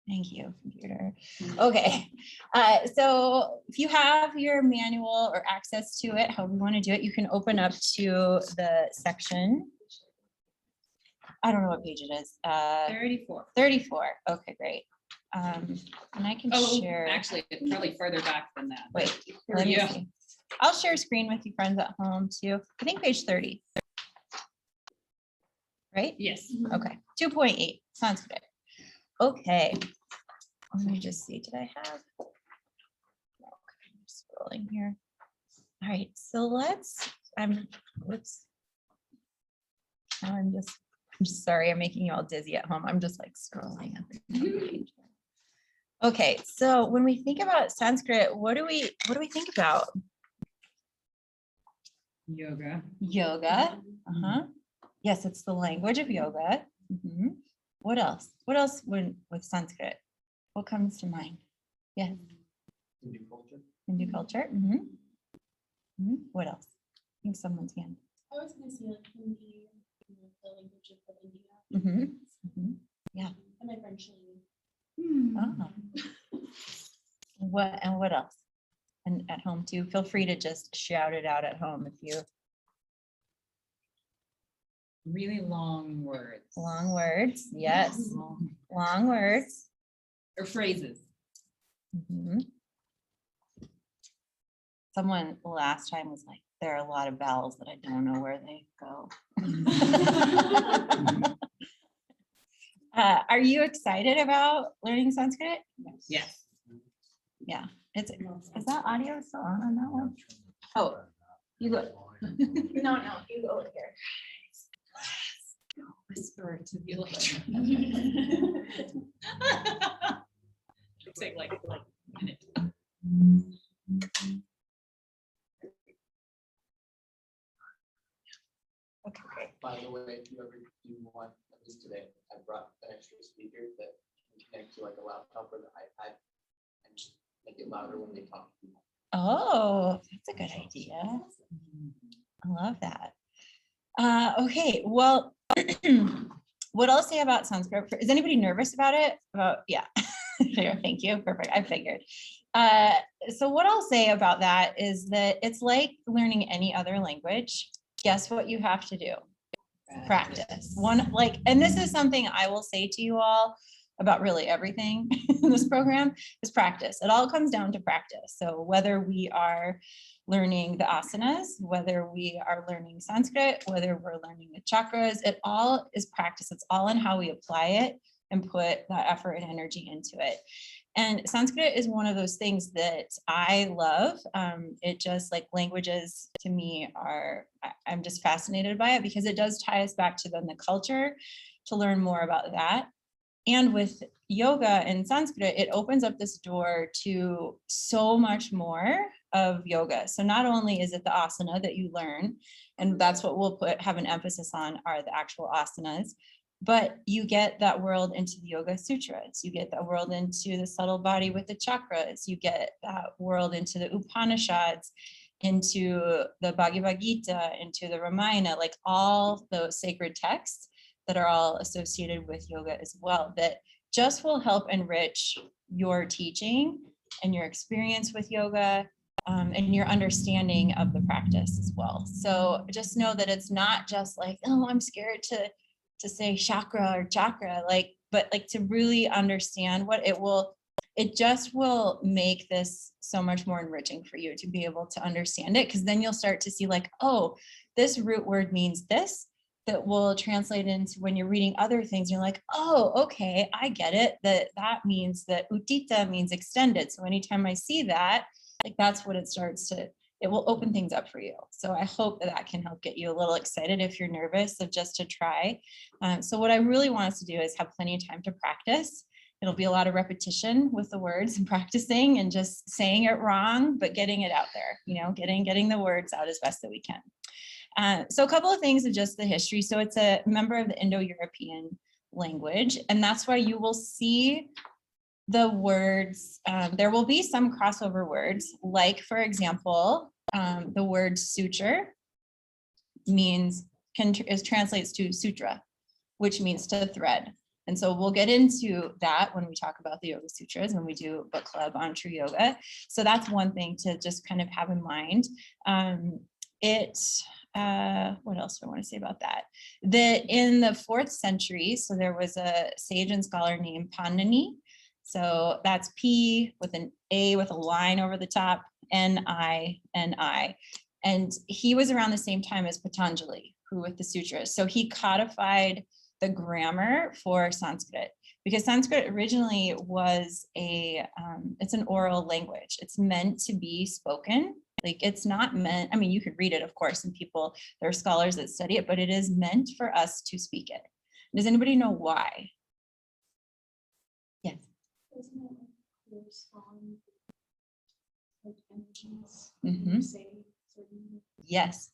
Thank you, computer. Okay, so if you have your manual or access to it, however you want to do it, you can open up to the section. I don't know what page it is. 34. 34. Okay, great. And I can share. Actually, it's probably further back than that. Wait, let me see. I'll share screen with you friends at home too. I think page 30. Right? Yes. Okay, 2.8. Sounds good. Okay. Let me just see. Did I have? Okay, I'm scrolling here. All right. So I'm sorry. I'm making you all dizzy at home. I'm just like scrolling at the page. Okay. So when we think about Sanskrit, what do we think about? Yoga. Yoga. Yes, it's the language of yoga. What else? What else with Sanskrit? What comes to mind? Yes. Hindu culture. Hindu culture. What else? I think someone's hand. I was going to say like Hindi, the language of India. Yeah. And eventually. What else? And at home too. Feel free to just shout it out at home if you. Really long words. Long words. Yes. Long words. Or phrases. Someone last time was like, there are a lot of vowels that I don't know where they go. Are you excited about learning Sanskrit? Yes. Yeah. Is that audio still on that one? Oh, you go. No, you go here. Whisper to the electron. It'll take like a minute. Okay, great. By the way, if you ever do want, at least today, I brought an extra speaker that can connect to like a laptop or the iPad and just make it louder when they talk to people. Oh, that's a good idea. I love that. Okay, well, what I'll say about Sanskrit, is anybody nervous about it? Yeah, thank you, perfect, I figured. So what I'll say about that is that it's like learning any other language. Guess what you have to do? Practice. And this is something I will say to you all about really everything in this program is practice. It all comes down to practice. So whether we are learning the asanas, whether we are learning Sanskrit, whether we're learning the chakras, it all is practice. It's all in how we apply it and put that effort and energy into it. And Sanskrit is one of those things that I love. It just like languages to me I'm just fascinated by it because it does tie us back to then the culture to learn more about that. And with yoga and Sanskrit, it opens up this door to so much more of yoga. So not only is it the asana that you learn, and that's what we'll have an emphasis on are the actual asanas, but you get that world into the Yoga Sutras. You get that world into the subtle body with the chakras. You get that world into the Upanishads, into the Bhagavad Gita, into the Ramayana, like all those sacred texts that are all associated with yoga as well, that just will help enrich your teaching and your experience with yoga and your understanding of the practice as well. So just know that it's not just like, oh, I'm scared to say chakra or chakra, but to really understand what it just will make this so much more enriching for you to be able to understand it. Because then you'll start to see like, oh, this root word means this, that will translate into when you're reading other things, you're like, oh, okay, I get it. That means that utita means extended. So anytime I see that, like that's what it will open things up for you. So I hope that can help get you a little excited if you're nervous of just to try. So what I really want us to do is have plenty of time to practice. It'll be a lot of repetition with the words and practicing and just saying it wrong, but getting it out there, getting the words out as best that we can. So a couple of things of just the history. So it's a member of the Indo-European language, and that's why you will see the words, there will be some crossover words, like for example, the word suture translates to sutra, which means to thread. And so we'll get into that when we talk about the Yoga Sutras, when we do book club on true yoga. So that's one thing to just kind of have in mind. What else do I want to say about that? That in the 4th century, so there was a sage and scholar named Panini. So that's P with an A with a line over the top, N-I-N-I. And he was around the same time as Patanjali, who with the sutras. So he codified the grammar for Sanskrit, because Sanskrit originally was it's an oral language. It's meant to be spoken. Like it's not meant, I mean, you could read it, of course, and there are scholars that study it, but it is meant for us to speak it. Does anybody know why? Yes. Isn't it like respond like energies? Mhm. Say certain. Yes,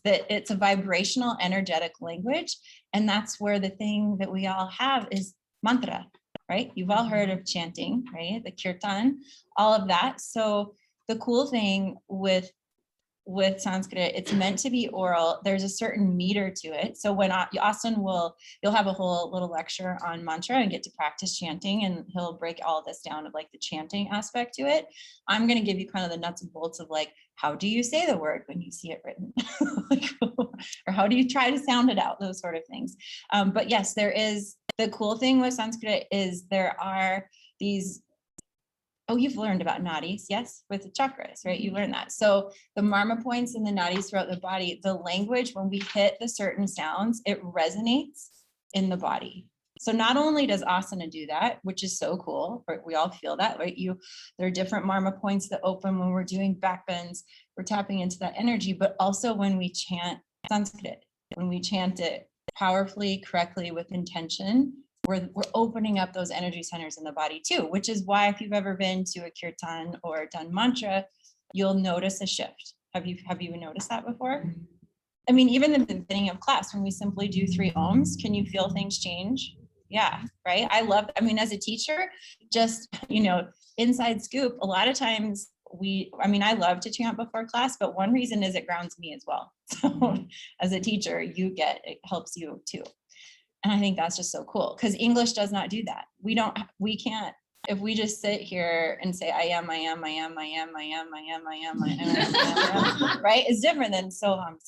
that it's a vibrational, energetic language. And that's where the thing that we all have is mantra, right? You've all heard of chanting, right? The kirtan, all of that. So the cool thing with Sanskrit, it's meant to be oral. There's a certain meter to it. So when Austin you'll have a whole little lecture on mantra and get to practice chanting, and he'll break all this down of like the chanting aspect to it. I'm going to give you kind of the nuts and bolts of like, how do you say the word when you see it written? Or how do you try to sound it out? Those sort of things. But yes, there is, the cool thing with Sanskrit is there are these, oh, you've learned about nadis, yes, with the chakras, right? You learned that. So the marma points and the nadis throughout the body, the language, when we hit the certain sounds, it resonates in the body. So not only does asana do that, which is so cool, right? We all feel that, right? There are different marma points that open when we're doing back bends, we're tapping into that energy, but also when we chant Sanskrit, when we chant it powerfully, correctly, with intention, we're opening up those energy centers in the body too, which is why if you've ever been to a kirtan or done mantra, you'll notice a shift. Have you noticed that before? I mean, even in the beginning of class, when we simply do 3 ohms, can you feel things change? Yeah, right. I mean, as a teacher, just, inside scoop, a lot of times I love to chant before class, but one reason is it grounds me as well. So as a teacher, it helps you too. And I think that's just so cool, because English does not do that. We can't, if we just sit here and say, I am, right? It's different than so hum,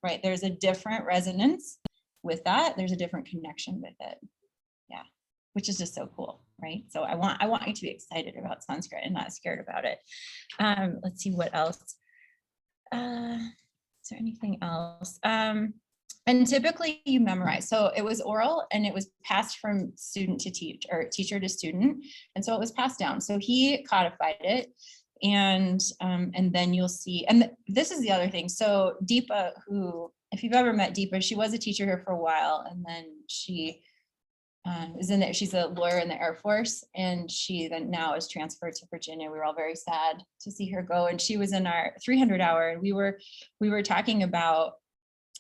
right? There's a different resonance with that. There's a different connection with it. Yeah, which is just so cool, right? So I want you to be excited about Sanskrit and not scared about it. Let's see what else. Is there anything else? And typically you memorize. So it was oral and it was passed from student to teacher to student. And so it was passed down. So he codified it. And then you'll see, and this is the other thing. So Deepa, who, if you've ever met Deepa, she was a teacher here for a while. And then she she's a lawyer in the Air Force. And she then now is transferred to Virginia. We were all very sad to see her go. And she was in our 300 hour. And we were talking about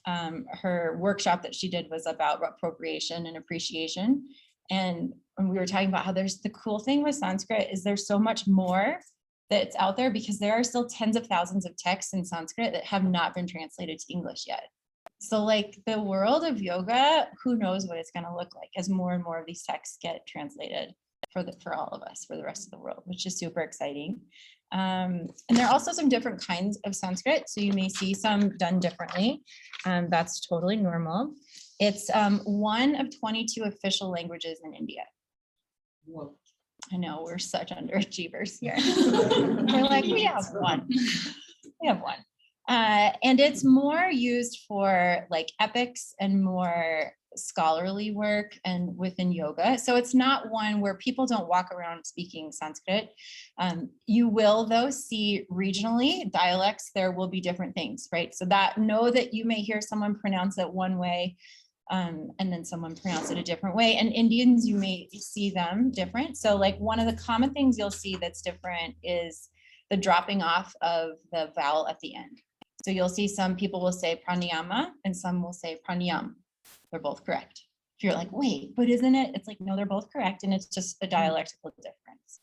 her workshop that she did was about appropriation and appreciation. And we were talking about how the cool thing with Sanskrit is there's so much more that's out there, because there are still tens of thousands of texts in Sanskrit that have not been translated to English yet. So like the world of yoga, who knows what it's going to look like as more and more of these texts get translated for all of us, for the rest of the world, which is super exciting. And there are also some different kinds of Sanskrit. So you may see some done differently. That's totally normal. It's one of 22 official languages in India. Whoa. I know, we're such underachievers here. We're like, we have one. We have one. And it's more used for like epics and more scholarly work and within yoga. So it's not one where people don't walk around speaking Sanskrit. You will though see regionally dialects, there will be different things, right? So know that you may hear someone pronounce it one way and then someone pronounce it a different way. And Indians, you may see them different. So like one of the common things you'll see that's different is the dropping off of the vowel at the end. So you'll see some people will say pranayama and some will say pranayam. They're both correct. If you're like, wait, but isn't it? It's like, no, they're both correct. And it's just a dialectical difference.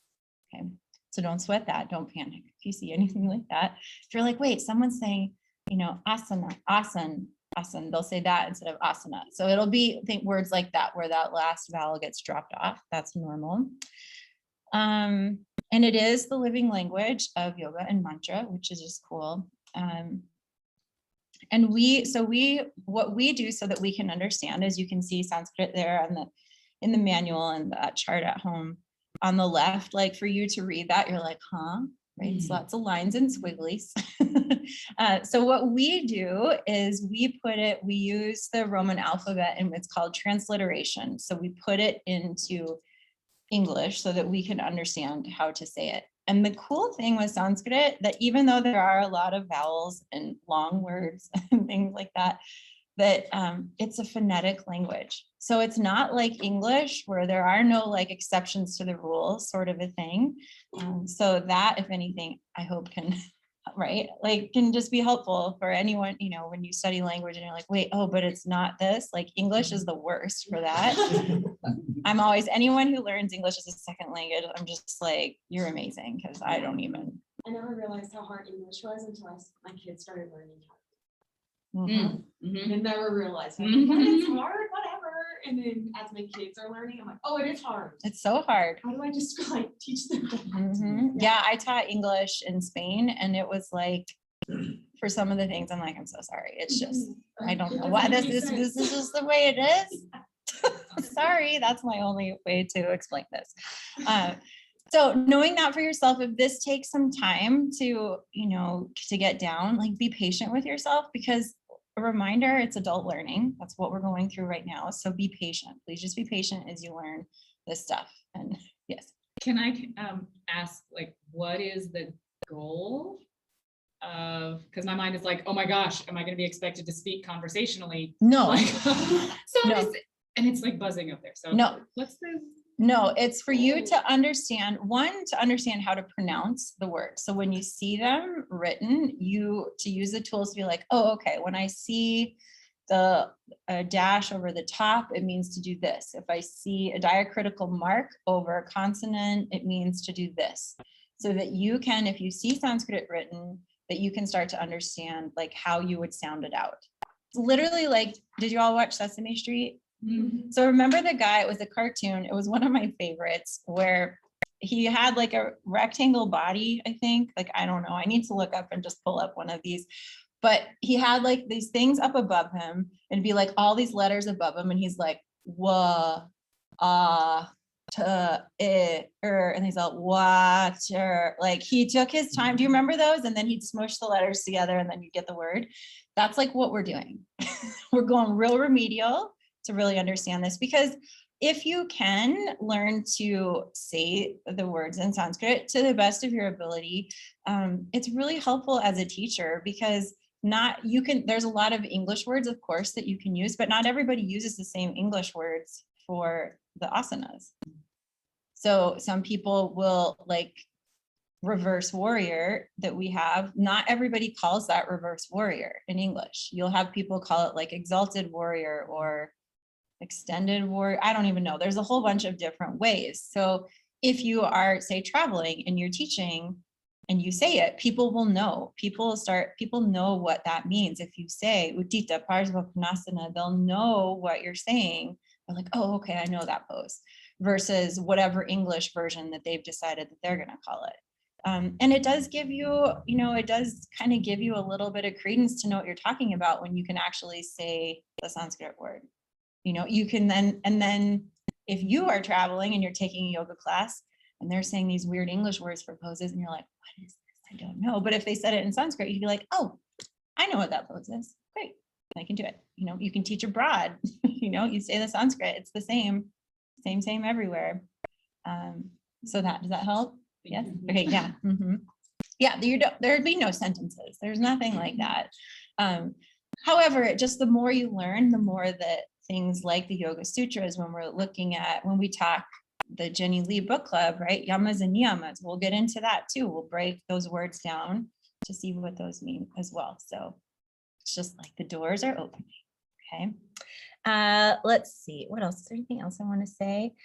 Okay. So don't sweat that. Don't panic if you see anything like that. If you're like, wait, someone's saying, asana, asan, asana. They'll say that instead of asana. So it'll be, think words like that, where that last vowel gets dropped off. That's normal. And it is the living language of yoga and mantra, which is just cool. And what we do so that we can understand, as you can see Sanskrit there in the manual and that chart at home on the left, like for you to read that, you're like, huh? Right? It's lots of lines and squigglies. So what we do is we use the Roman alphabet, and it's called transliteration. So we put it into English so that we can understand how to say it. And the cool thing with Sanskrit, that even though there are a lot of vowels and long words and things like that, it's a phonetic language. So it's not like English where there are no like exceptions to the rules, sort of a thing. So that, if anything, I hope can, right, like can just be helpful for anyone, you know, when you study language and you're like, wait, oh, but it's not this. Like English is the worst for that. I'm always, anyone who learns English as a second language, I'm just like, you're amazing, because I don't even. I never realized how hard English was until my kids started learning how. Mhm. Mhm. I never realized. Mhm. But it's hard, whatever. And then as my kids are learning, I'm like, oh, it is hard. It's so hard. How do I just like teach them? Mhm. Yeah, I taught English in Spain, and it was like, for some of the things, I'm like, I'm so sorry. It's just, I don't know why this is just the way it is. Sorry, that's my only way to explain this. So knowing that for yourself, if this takes some time to, you know, to get down, like be patient with yourself, because a reminder, it's adult learning. That's what we're going through right now. So be patient. Please just be patient as you learn this stuff. And yes. Can I ask, like, what is the goal of, because my mind is like, oh my gosh, am I going to be expected to speak conversationally? No. Like, so No. and it's like buzzing up there. So No. what's the? No, it's for you to understand, to understand how to pronounce the words. So when you see them written, to use the tools to be like, oh, okay, when I see the dash over the top, it means to do this. If I see a diacritical mark over a consonant, it means to do this. So that you can, if you see Sanskrit written, that you can start to understand like how you would sound it out. It's literally like, did you all watch Sesame Street? Mm-hmm. So remember the guy, it was a cartoon, it was one of my favorites, where he had like a rectangle body, I think, like, I don't know, I need to look up and just pull up one of these, but he had like these things up above him and be like all these letters above him, and he's like, wa, ah, ta, and he's like, water, like he took his time. Do you remember those? And then he'd smush the letters together and then you get the word. That's like what we're doing. We're going real remedial to really understand this, because if you can learn to say the words in Sanskrit to the best of your ability, it's really helpful as a teacher, because there's a lot of English words, of course, that you can use, but not everybody uses the same English words for the asanas. So some people will, like reverse warrior that we have, not everybody calls that reverse warrior in English. You'll have people call it like exalted warrior or extended warrior. I don't even know. There's a whole bunch of different ways. So if you are, say, traveling and you're teaching and you say it, people will know. People know what that means. If you say Uttita Parsva Konasana, they'll know what you're saying. They're like, oh, okay, I know that pose, versus whatever English version that they've decided that they're going to call it. And it does give you, it does kind of give you a little bit of credence to know what you're talking about when you can actually say the Sanskrit word. You can then if you are traveling and you're taking a yoga class and they're saying these weird English words for poses and you're like, what is this? I don't know. But if they said it in Sanskrit, you'd be like, oh, I know what that pose is. Great. I can do it. You can teach abroad. You say the Sanskrit, it's the same everywhere. So does that help? Yes. Okay. Yeah. Mm-hmm. Yeah. There'd be no sentences. There's nothing like that. However, just the more you learn, the more that things like the Yoga Sutras, when we talk the Jenny Lee book club, right? Yamas and niyamas, we'll get into that too. We'll break those words down to see what those mean as well. So it's just like the doors are opening. Okay. Let's see. What else? Is there anything else I want to say?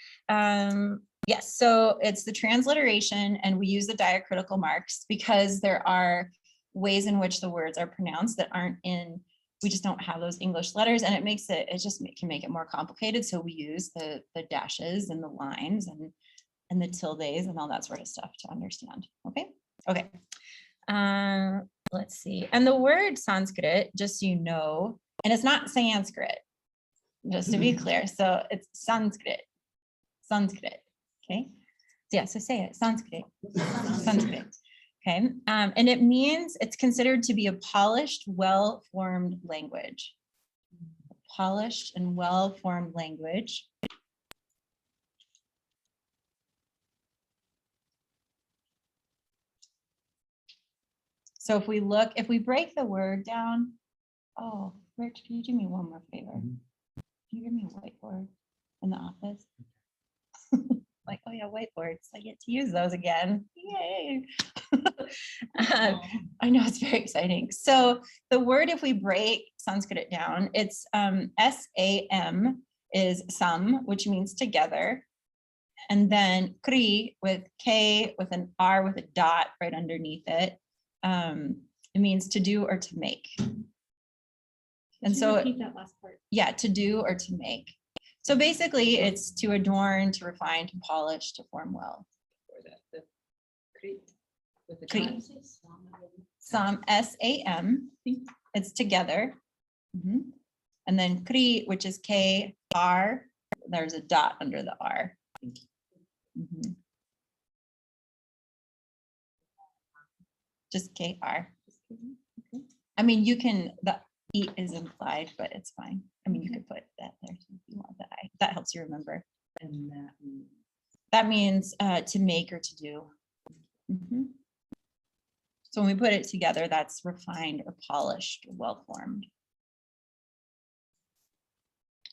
Yes. So it's the transliteration, and we use the diacritical marks because there are ways in which the words are pronounced that aren't in we just don't have those English letters, and it makes it, can make it more complicated. So we use the dashes and the lines and the tildes and all that sort of stuff to understand. Okay. Okay. Let's see. And the word Sanskrit, just so you know, and it's not Sanskrit, just to be clear. So it's Sanskrit. Sanskrit. Okay. So yeah, so say it. Sanskrit. Sanskrit. Okay. And it means it's considered to be a polished, well-formed language. Polished and well-formed language. So if we break the word down, oh, Rich, can you do me one more favor? Can you give me a whiteboard in the office? Like, oh yeah, whiteboards. I get to use those again. Yay. I know, it's very exciting. So the word, if we break Sanskrit down, it's S-A-M is some, which means together. And then Kri with K with an R with a dot right underneath it. It means to do or to make. And so, repeat that last part. yeah, to do or to make. So basically it's to adorn, to refine, to polish, to form well. Kri. Sam, S-A-M, it's together. And then Kri, which is K-R, there's a dot under the R. Just K-R. I mean, you can, the E is implied, but it's fine. I mean, you could put that there if you want that. That helps you remember. And that means to make or to do. So when we put it together, that's refined or polished, or well-formed.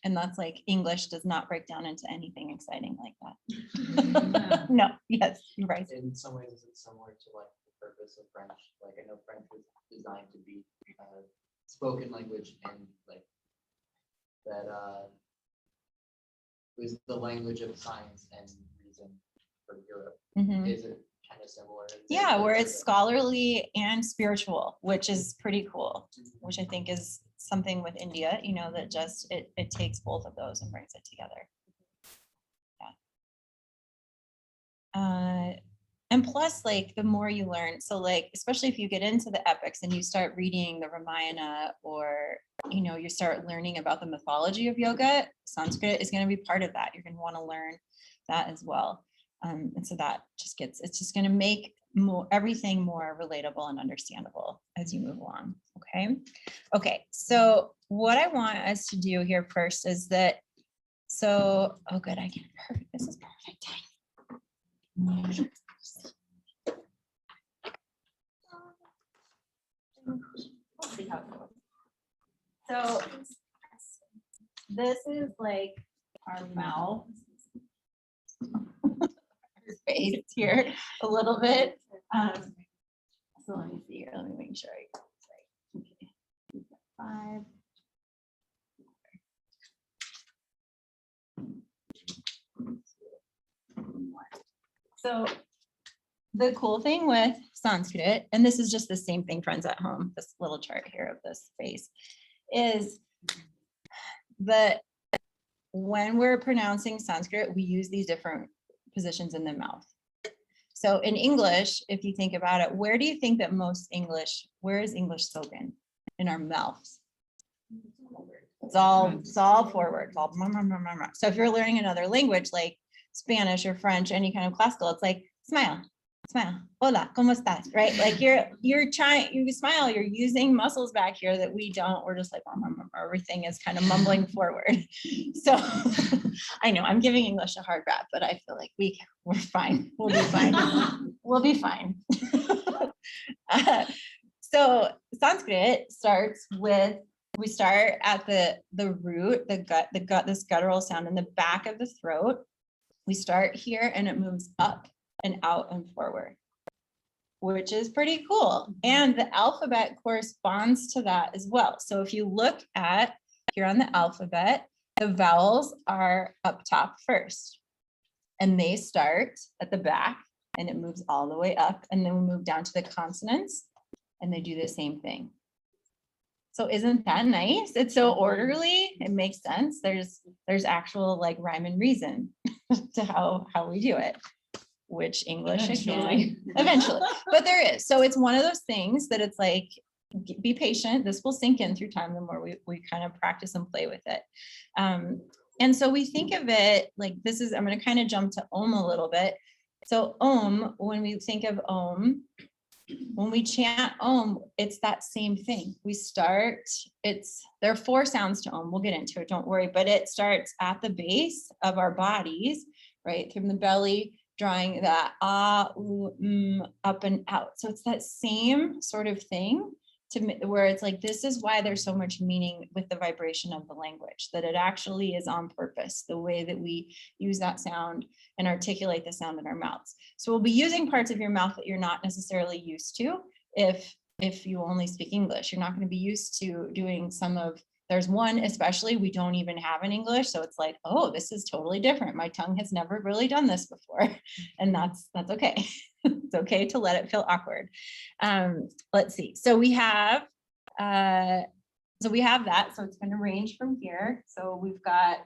And that's like English does not break down into anything exciting like that. No, yes, you're right. In some ways, it's similar to like the purpose of French. Like I know French was designed to be spoken language, and like that was the language of science and reason for Europe. Is it kind of similar? Yeah, where it's scholarly and spiritual, which is pretty cool, which I think is something with India, you know, that just it takes both of those and brings it together. Yeah. And plus, like, the more you learn, so like, especially if you get into the epics and you start reading the Ramayana, or, you know, you start learning about the mythology of yoga, Sanskrit is going to be part of that. You're going to want to learn that as well. And so that just it's just going to make everything more relatable and understandable as you move along. Okay. Okay. So what I want us to do here first is that, so, oh good, I get perfect. This is perfect time. We'll see how it goes. So this is like our mouth. Face here a little bit. So let me see here. Let me make sure I got this right. Okay. 5. So the cool thing with Sanskrit, and this is just the same thing, friends at home, this little chart here of this face, is that when we're pronouncing Sanskrit, we use these different positions in the mouth. So in English, if you think about it, where do you think that where is English spoken? In our mouths. It's all forward. It's all so if you're learning another language like Spanish or French, any kind of classical, it's like smile, hola, ¿cómo estás? Right? Like you smile, you're using muscles back here that we don't, we're just like, everything is kind of mumbling forward. So I know I'm giving English a hard rap, but I feel like we're fine. We'll be fine. We'll be fine. So Sanskrit starts with, we start at the root, the gut, this guttural sound in the back of the throat. We start here and it moves up and out and forward, which is pretty cool. And the alphabet corresponds to that as well. So if you look at here on the alphabet, the vowels are up top first, and they start at the back and it moves all the way up. And then we move down to the consonants and they do the same thing. So isn't that nice? It's so orderly. It makes sense. There's actual like rhyme and reason to how we do it, which English again, eventually, but there is. So it's one of those things that it's like, be patient. This will sink in through time the more we kind of practice and play with it. And so we think of it like this is, I'm going to kind of jump to Om a little bit. So Om, when we think of Om, when we chant Om, it's that same thing. We start, there are 4 sounds to Om. We'll get into it, don't worry, but it starts at the base of our bodies, right? From the belly, drawing that ah, ooh, up and out. So it's that same sort of thing where it's like, this is why there's so much meaning with the vibration of the language, that it actually is on purpose, the way that we use that sound and articulate the sound in our mouths. So we'll be using parts of your mouth that you're not necessarily used to. If you only speak English, you're not going to be used to doing there's one, especially we don't even have in English. So it's like, oh, this is totally different. My tongue has never really done this before. And that's okay. It's okay to let it feel awkward. Let's see. So we have that. So it's going to range from here. So we've got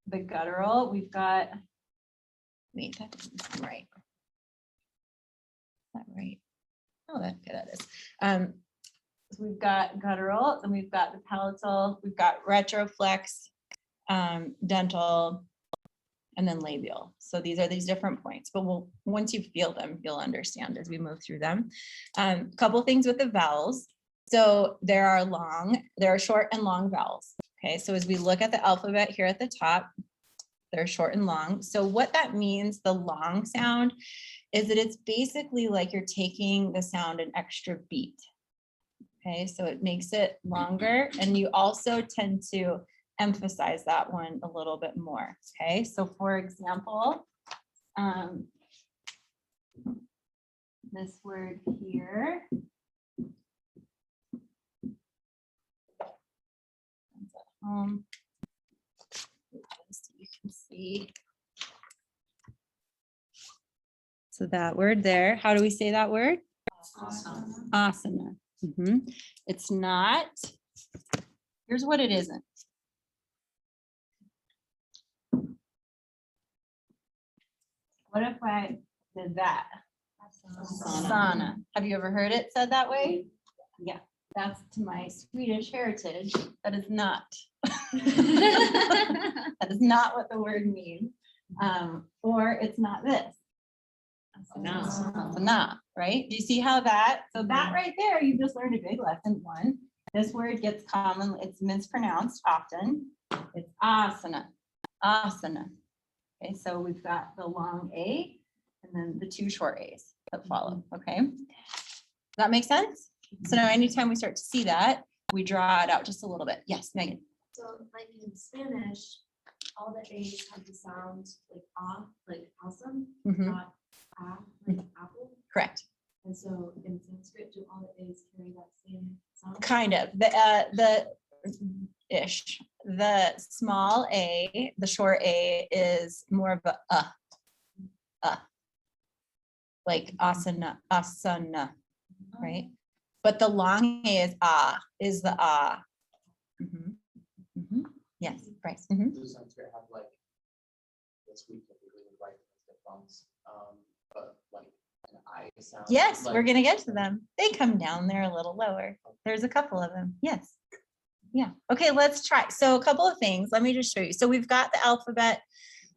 the guttural. We've got, wait, that doesn't sound right. Is that right? Oh, okay, that is. So we've got guttural, then we've got the palatal, we've got retroflex, dental, and then labial. So these are these different points, but once you feel them, you'll understand as we move through them. Couple things with the vowels. So there are short and long vowels. Okay, so as we look at the alphabet here at the top, they're short and long. So what that means, the long sound, is that it's basically like you're taking the sound an extra beat. Okay, so it makes it longer, and you also tend to emphasize that one a little bit more. Okay, so for example, this word here, so you can see. So that word there, how do we say that word? Asana. It's not, here's what it isn't. What if I did that? Asana. Have you ever heard it said that way? Yeah, that's to my Swedish heritage. That is not. That is not what the word means. Or it's not this. Asana, right? Do you see how that, so that right there, you just learned a big lesson 1. This word gets common, it's mispronounced often. It's asana, asana. Okay, so we've got the long A and then the 2 short A's that follow, okay? Does that make sense? So now anytime we start to see that, we draw it out just a little bit. Yes, Megan. So like in Spanish, all the A's have the sound like ah, like awesome, not ah, like apple. Correct. And so in Sanskrit, do all the A's carry that same sound? Kind of. The small A, the short A is more of a like asana, right? But the long A is the ah. Yes, Bryce. Does Sanskrit have like, this week that we really write the diphthongs, but like an I sound? Yes, like, we're gonna get to them. They come down there a little lower. There's a couple of them. Yes. Yeah. Okay, let's try. So a couple of things. Let me just show you. So we've got the alphabet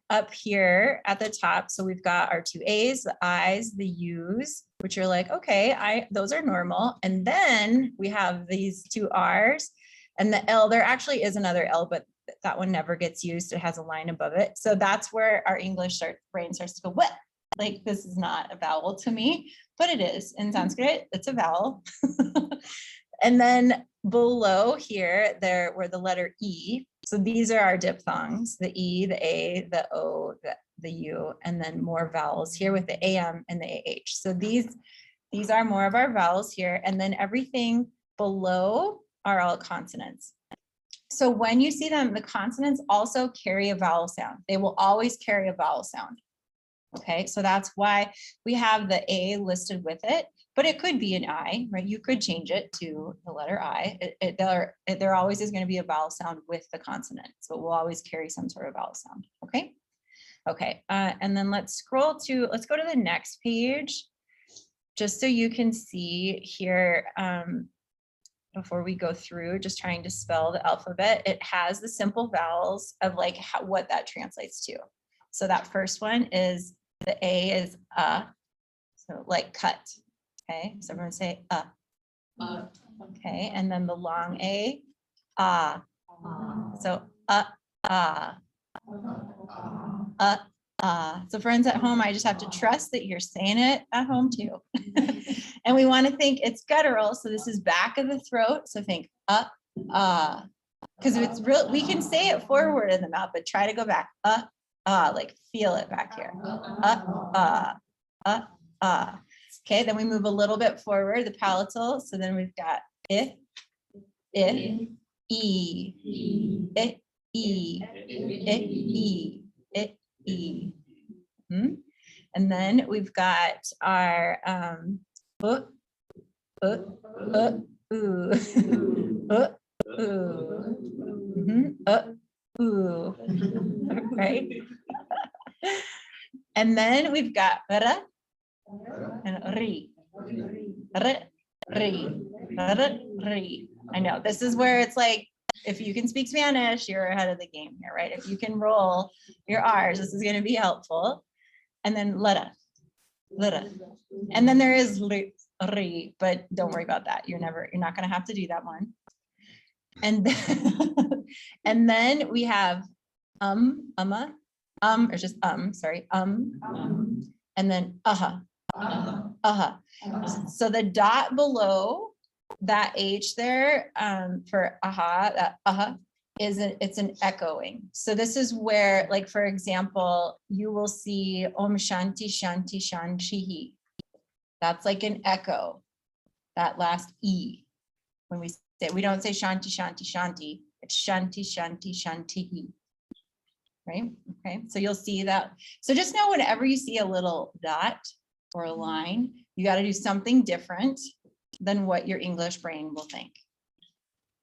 up here at the top. So we've got our 2 A's, the I's, the U's, which are like, okay, those are normal. And then we have these 2 R's and the L. There actually is another L, but that one never gets used. It has a line above it. So that's where our English brain starts to go, what? Like, this is not a vowel to me, but it is in Sanskrit. It's a vowel. And then below here, there were the letter E. So these are our diphthongs, the E, the A, the O, the U, and then more vowels here with the AM and the AH. So these are more of our vowels here. And then everything below are all consonants. So when you see them, the consonants also carry a vowel sound. They will always carry a vowel sound. Okay, so that's why we have the A listed with it. but it could be an I, right? You could change it to the letter I. There always is going to be a vowel sound with the consonant. So we'll always carry some sort of vowel sound. Okay. Okay. And then let's go to the next page, just so you can see here, before we go through just trying to spell the alphabet, it has the simple vowels of like what that translates to. So that first one is the A is so like cut. Okay, so everyone say okay, and then the long A, so so friends at home, I just have to trust that you're saying it at home too. And we want to think it's guttural, so this is back of the throat, so think because it's real, we can say it forward in the mouth, but try to go back like feel it back here. Okay, then we move a little bit forward, the palatal, so then we've got I, E, I, E, E. And then we've got our ooh, right? And then we've got ra and ri. I know this is where it's like, if you can speak Spanish, you're ahead of the game here, right? If you can roll your R's, this is going to be helpful. And then lera. And then there is ri, but don't worry about that. You're not going to have to do that one. And then, and then we have or just sorry, and then So the dot below that H there for that it's an echoing. So this is where, like, for example, you will see Om Shanti Shanti Shanti. That's like an echo, that last E. When we say, we don't say Shanti Shanti Shanti, it's Shanti Shanti Shanti. Right? Okay, so you'll see that. So just know whenever you see a little dot or a line, you got to do something different than what your English brain will think.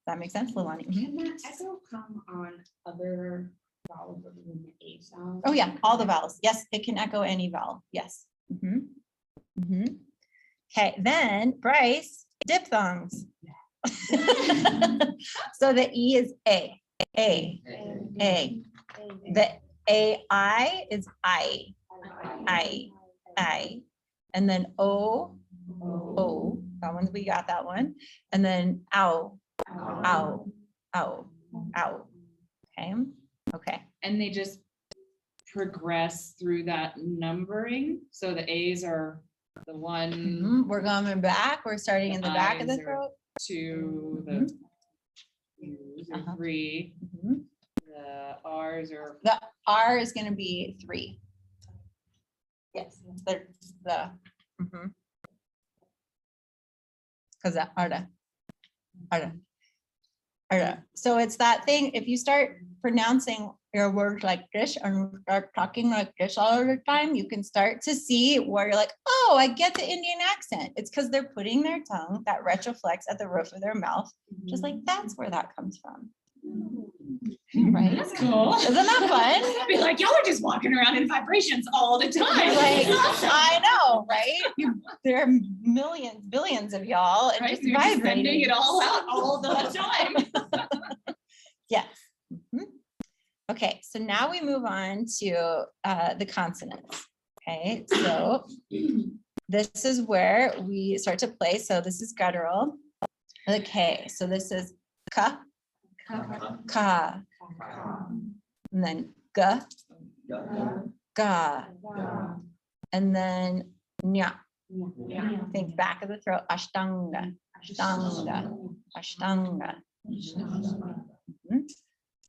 That makes sense, Lilani? Can that echo come on other vowels other than the A sound? Oh yeah, all the vowels. Yes, it can echo any vowel. Yes. Okay, then Bryce, diphthongs. So the E is A. The AI is I. And then O, that one, we got that one. And then ow. Okay. And they just progress through that numbering. So the A's are the one, We're going back. We're starting in the back of the I's are throat. 2, the U's are 3, the R's are The R is going to be 3. Yes, because that arda. So it's that thing. If you start pronouncing your words like this and start talking like this all the time, you can start to see where you're like, oh, I get the Indian accent. It's because they're putting their tongue, that retroflex, at the roof of their mouth, just like that's where that comes from. Right? That's cool. Isn't that fun? I'd be like, y'all are just walking around in vibrations all the time. Like, It's awesome. I know, right? There are millions, billions of y'all, and Right? just You're just sending vibrating. it all out all the time. Yes. Okay, so now we move on to the consonants. Okay, so this is where we start to play. So this is guttural. Okay, so this is ka, ka, and then ga, ga, and then nya. Think back of the throat, ashtanga, ashtanga, ashtanga.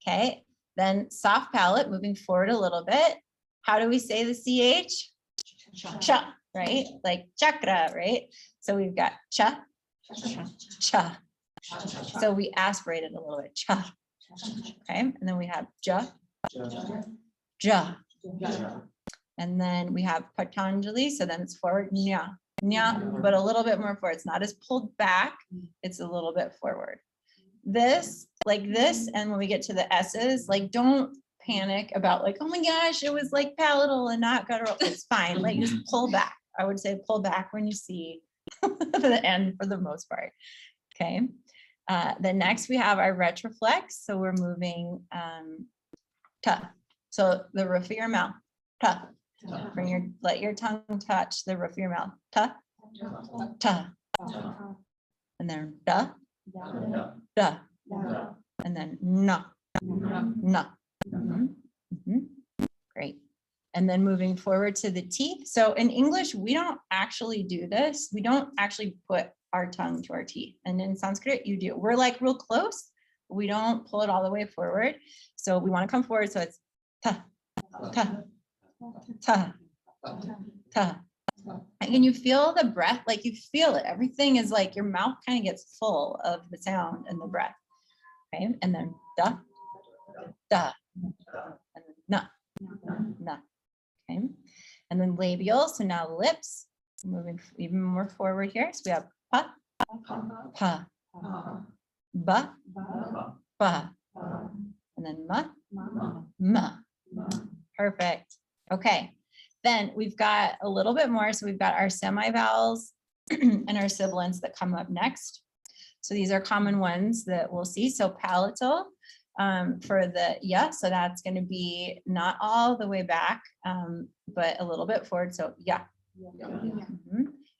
Okay, then soft palate, moving forward a little bit. How do we say the CH? Cha, right? Like chakra, right? So we've got cha, cha. So we aspirate it a little bit, cha. Okay, and then we have ja, ja. And then we have Patanjali, so then it's forward, nya, nya, but a little bit more forward. It's not as pulled back. It's a little bit forward. This, like this, and when we get to the S's, like don't panic about like, oh my gosh, it was like palatal and not guttural. It's fine. Like just pull back. I would say pull back when you see the end for the most part. Okay. Then next we have our retroflex. So we're moving ta. So the roof of your mouth, ta. Let your tongue touch the roof of your mouth, ta, ta. And then da, da. And then na, na. Great. And then moving forward to the teeth. So in English, we don't actually do this. We don't actually put our tongue to our teeth. And in Sanskrit, you do. We're like real close. But we don't pull it all the way forward. So we want to come forward. So it's ta, ta, ta, ta. And can you feel the breath? Like you feel it. Everything is like your mouth kind of gets full of the sound and the breath. Okay. And then da, da, and then na, na. Okay. And then labial. So now lips, moving even more forward here. So we have pa, pa, ba, ba, and then ma, ma. Perfect. Okay. Then we've got a little bit more. So we've got our semi-vowels and our sibilants that come up next. So these are common ones that we'll see. So palatal for the yeah. So that's going to be not all the way back, but a little bit forward. So yeah.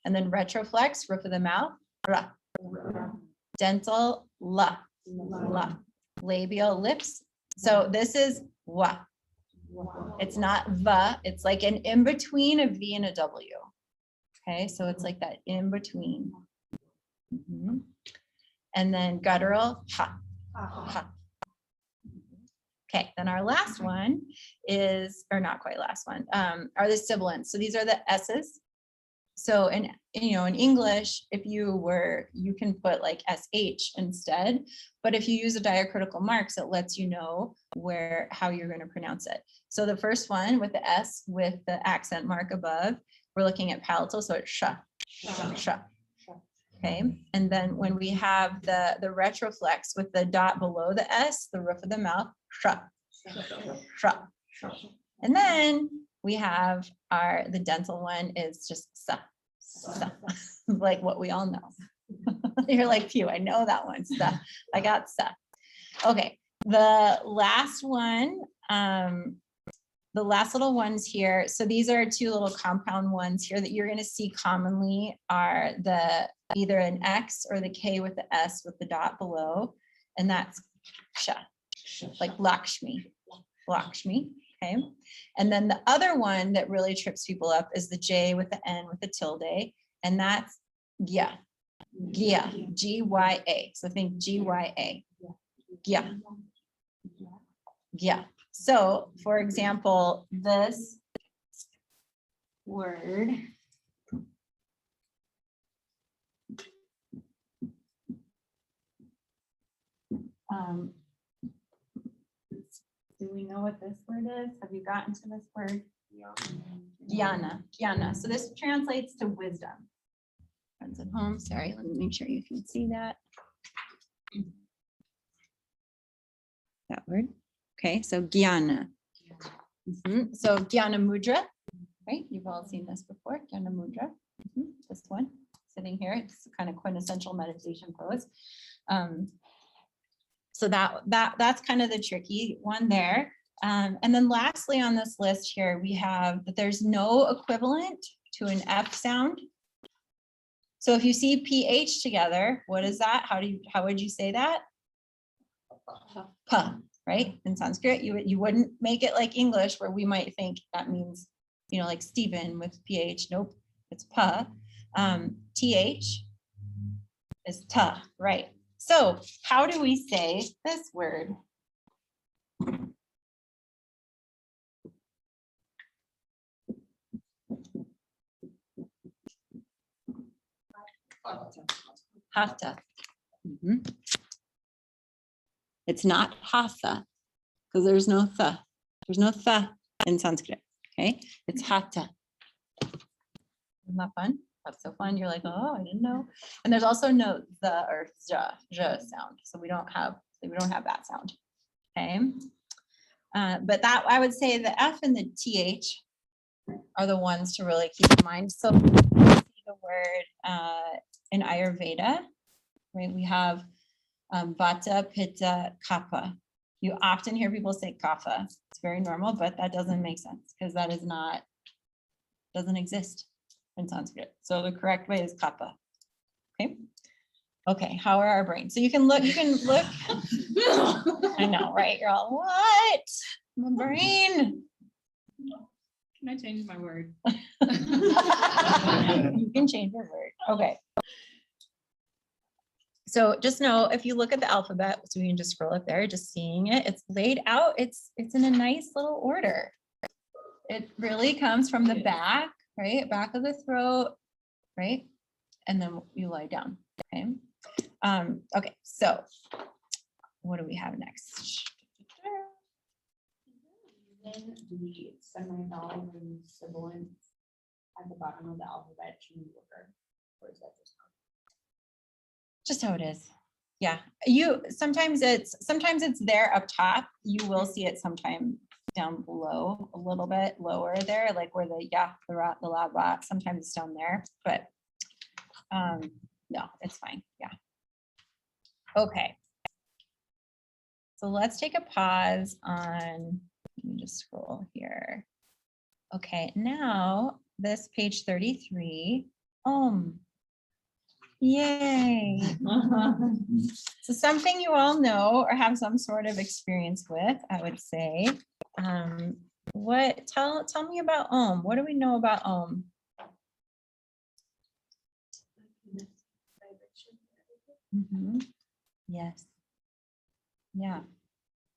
And then retroflex, roof of the mouth, ra. Dental, la, la. Labial, lips. So this is wa. It's not va, it's like an in between a V and a W. Okay, so it's like that in between. And then guttural, ha, ha. Okay, then our last one is, or not quite last one, are the sibilants. So these are the S's. So in English, if you can put like SH instead, but if you use a diacritical marks, it lets you know how you're going to pronounce it. So the first one with the S with the accent mark above, we're looking at palatal, so it's sha, sha. Okay, and then when we have the retroflex with the dot below the S, the roof of the mouth, sha, sha. And then we have the dental one is just sa, sa, like what we all know. You're like, phew, I know that one, sa. I got sa. Okay, the last one, the last little ones here. So these are two little compound ones here that you're going to see commonly are either an X or the K with the S with the dot below, and that's sha, like Lakshmi, Lakshmi. Okay, and then the other one that really trips people up is the J with the N with the tilde, and that's gya, gya, G-Y-A. So think G-Y-A, gya, gya. So for example, this word, do we know what this word is? Have you gotten to this word? Jnana, jnana. So this translates to wisdom. Friends at home, sorry, let me make sure you can see that. That word. Okay, so jnana. So jnana mudra, right? You've all seen this before, jnana mudra. This one, sitting here, it's kind of quintessential meditation pose. So that's kind of the tricky one there. And then lastly on this list here, we have that there's no equivalent to an F sound. So if you see PH together, what is that? How would you say that? Pa, right? In Sanskrit, you wouldn't make it like English where we might think that means, like Stephen with PH. Nope, it's pa. TH is ta, right? So how do we say this word? Hatha. It's not hatha because there's no tha. There's no tha in Sanskrit. Okay, it's hatha. Isn't that fun? That's so fun. You're like, oh, I didn't know. And there's also no the or ja sound. So we don't have that sound. Okay. But that I would say the F and the TH are the ones to really keep in mind. So the word in Ayurveda, right? We have Vata, Pitta, Kapha. You often hear people say Kapha. It's very normal, but that doesn't make sense because that is not, doesn't exist in Sanskrit. So the correct way is Kapha. Okay. Okay. How are our brains? So you can look. I know, right? You're all, what? My brain. Can I change my word? You can change your word. Okay. So just know if you look at the alphabet, so you can just scroll up there, just seeing it, it's laid out. It's in a nice little order. It really comes from the back, right? Back of the throat, right? And then you lie down. Okay. Okay. So what do we have next? Then the semi-vowel and sibilants at the bottom of the alphabet to order. Or is that just Just how it is. Yeah. Sometimes it's there up top. You will see it sometime down below, a little bit lower there, like where the ra, the la, ba, sometimes it's down there, but no, it's fine. Yeah. Okay. So let's take a pause on, let me just scroll here. Okay, now this page 33. Yay. So something you all know or have some sort of experience with, I would say. Tell me about Om. What do we know about Om? Yes. Yeah.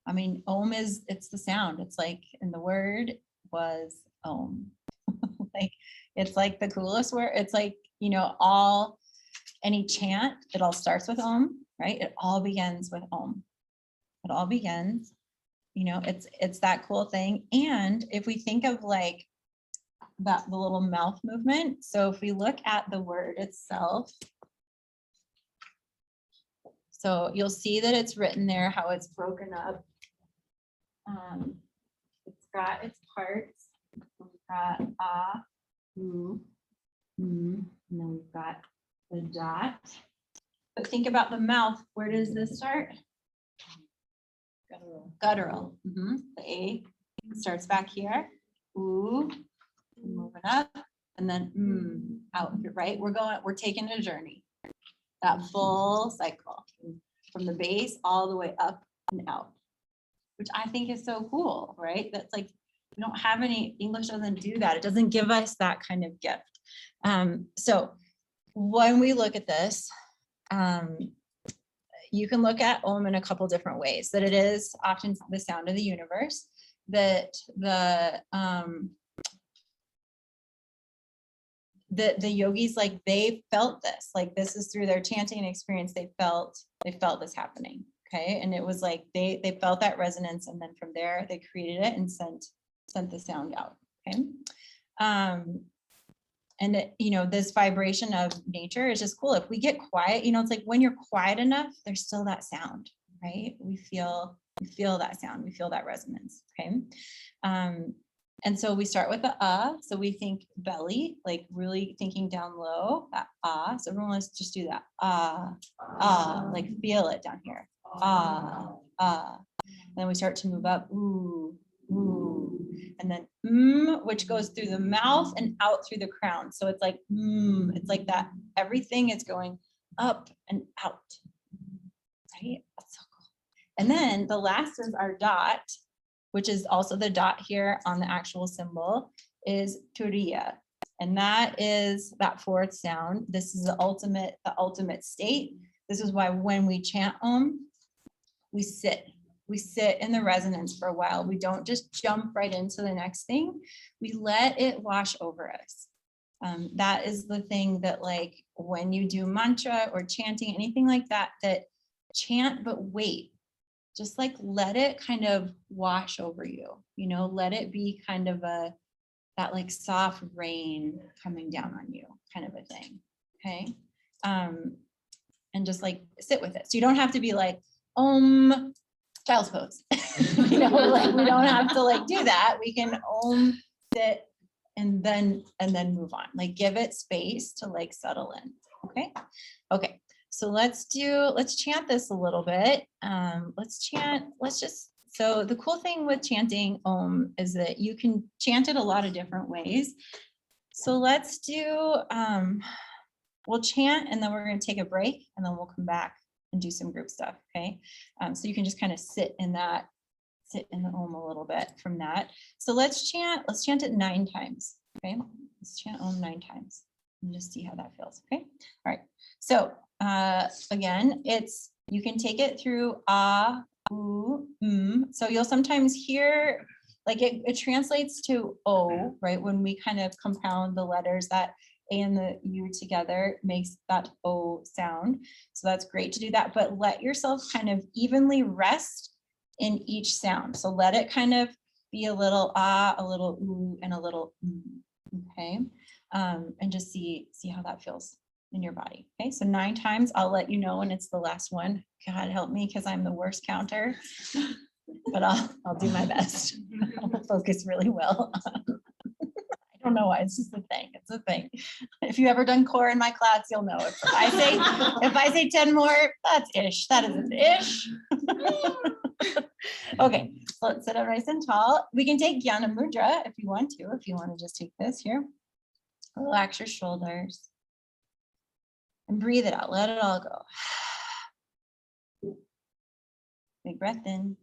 I mean, Om it's the sound. It's like, and the word was Om. Like, it's like the coolest word. It's like, any chant, it all starts with Om, right? It all begins with Om. It all begins, it's that cool thing. And if we think of like the little mouth movement, so if we look at the word itself, so you'll see that it's written there, how it's broken up. It's got its parts. We've got and then we've got the dot. But think about the mouth. Where does this start? Guttural. The A starts back here. Ooh, moving up, and then out. Right? We're taking a journey. That full cycle from the base all the way up and out, which I think is so cool, right? That's like, we don't have any, English doesn't do that. It doesn't give us that kind of gift. So when we look at this, you can look at Om in a couple different ways, that it is often the sound of the universe, that the yogis, like they felt this, like this is through their chanting experience, they felt this happening. Okay. And it was like, they felt that resonance. And then from there, they created it and sent the sound out. Okay. And this vibration of nature is just cool. If we get quiet, it's like when you're quiet enough, there's still that sound, right? We feel that sound, we feel that resonance. Okay. And so we start with the so we think belly, like really thinking down low, that so everyone, let's just do that. Like feel it down here. And then we start to move up, ooh, and then which goes through the mouth and out through the crown. So it's like it's like that everything is going up and out, right? That's so cool. And then the last is our dot, which is also the dot here on the actual symbol, is Turiya. And that is that fourth sound. This is the ultimate state. This is why when we chant Om, we sit in the resonance for a while. We don't just jump right into the next thing. We let it wash over us. That is the thing that, like, when you do mantra or chanting, anything like that, that chant, but wait, just like let it kind of wash over you, let it be kind of that like soft rain coming down on you kind of a thing. Okay. And just like sit with it. So you don't have to be like, child's pose. You know, like we don't have to like do that. We can sit and then move on. Like give it space to like settle in. Okay. Okay. So let's chant this a little bit. So the cool thing with chanting Om is that you can chant it a lot of different ways. So let's do, we'll chant and then we're going to take a break and then we'll come back and do some group stuff. Okay. So you can just kind of sit in the Om a little bit from that. So let's chant it 9 times. Okay. Let's chant Om 9 times and just see how that feels. Okay. All right. So again, you can take it through ah, ooh, So you'll sometimes hear, like it translates to O, right? When we kind of compound the letters, that A and the U together makes that O sound. So that's great to do that, but let yourself kind of evenly rest in each sound. So let it kind of be a little ah, a little ooh, and a little okay? And just see how that feels in your body. Okay, so 9 times. I'll let you know when it's the last one. God help me, because I'm the worst counter, but I'll do my best. I'll focus really well. I don't know why, it's just a thing. It's a thing. If you ever done core in my class, you'll know. If I say 10 more, that's ish. That is an ish. Okay, so let's sit up nice and tall. We can take Jnana Mudra if you want to just take this here. Relax your shoulders. And breathe it out. Let it all go. Big breath in.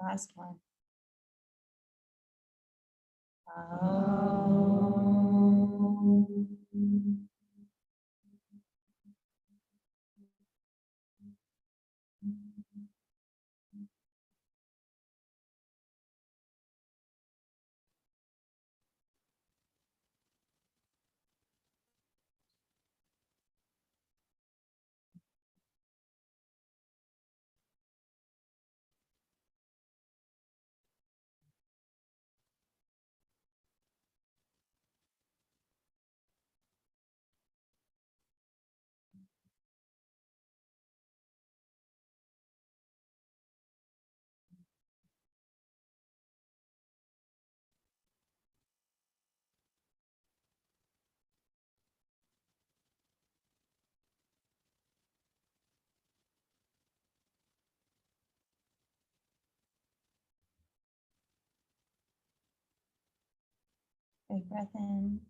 Last one. Big breath in.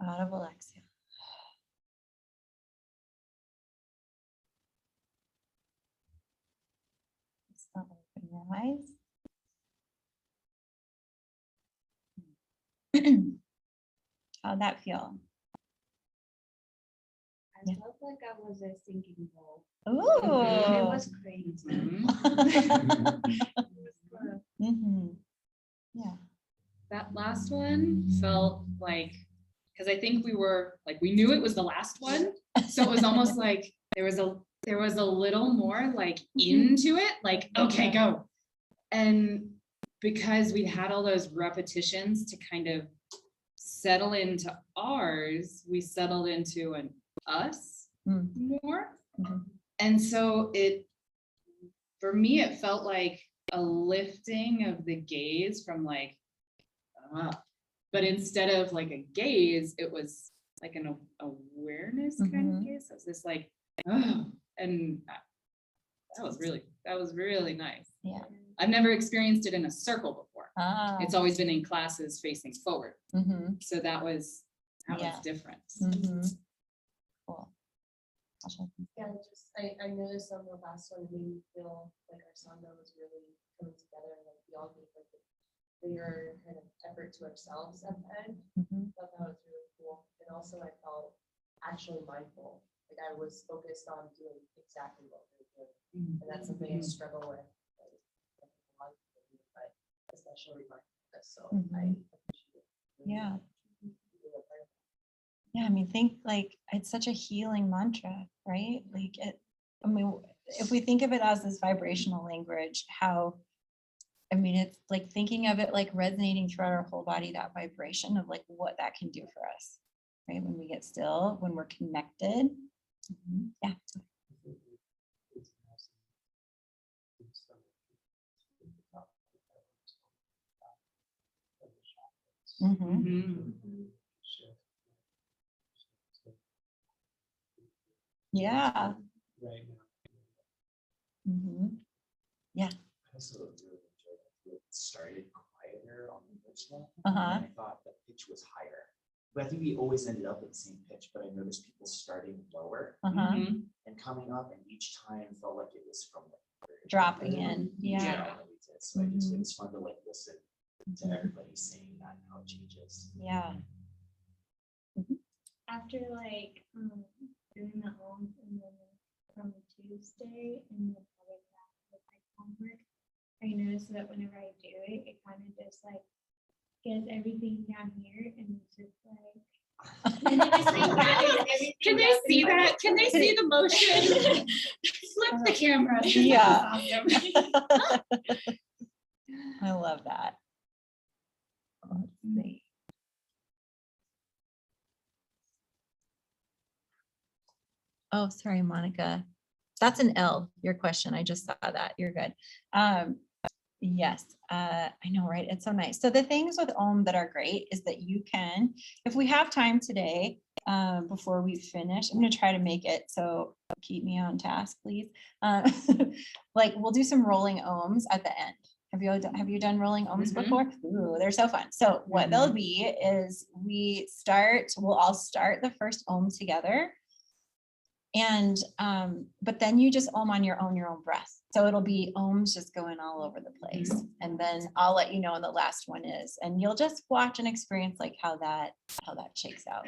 Audible exhale. Stop, open your eyes. How'd that feel? I Yeah. felt like I was a sinking bowl. Ooh. It was crazy. Mhm. It was fun. Mhm. Yeah. That last one felt like, because I think we were like, we knew it was the last one. So it was almost like there was a little more like into it, like, okay, go. And because we'd had all those repetitions to kind of settle into ours, we settled into an us Mm. more. Mhm. And so for me, it felt like a lifting of the gaze from like, but instead of like a gaze, it was like an awareness kind of Mhm. gaze. It was this like, oh, and that was really nice. Yeah. I've never experienced it in a circle before. Ah. It's always been in classes facing forward. Mhm. So that was Yeah. different. Mhm. Cool. Asha? Yeah, I noticed on the last one, we feel like our sangha was really coming together, and like we all gave like a bigger kind of effort to ourselves at the end. Mhm. I thought that was really cool. And also I felt actually mindful. Like I was focused on doing exactly what we were doing. And that's something I struggle with. Like, a lot of people do, but especially mindfulness. So I appreciate it. Yeah. Being a part of it. Yeah, I mean, think like it's such a healing mantra, right? Like I mean, if we think of it as this vibrational language, I mean, it's like thinking of it like resonating throughout our whole body, that vibration of like what that can do for us, right? When we get still, when we're connected. Yeah. Mhm. Mhm. Yeah. Right now. Mhm. I also really enjoyed it. It started quieter on the first one. Uh-huh. And I thought the pitch was higher. But I think we always ended up at the same pitch, but I noticed people starting lower Uh-huh. Mhm. and coming up, and each time felt like it was from the Dropping in. Yeah. So I just, it's fun to like listen to everybody saying that and how it changes. Yeah. After like doing the homes and then from Tuesday and the public with like homework, I noticed that whenever I do it, it kind of just like gets everything down here and it's just like and it just like gathers everything. Can they up see in my- that? Can they see the motion? Flip the camera. Yeah. Awesome. I love that. Let's see. Oh, sorry, Monica. That's an L, your question. I just saw that. You're good. Yes, I know, right? It's so nice. So the things with Om that are great is that you can, if we have time today, before we finish, I'm going to try to make it. So keep me on task, please. Like we'll do some rolling Oms at the end. Have you done rolling Oms Mhm. before? Ooh, they're so fun. So what they'll be is we'll all start the first Om together. And but then you just Om on your own breath. So it'll be Oms just going all over the place. And then I'll let you know when the last one is. And you'll just watch and experience like how that shakes out.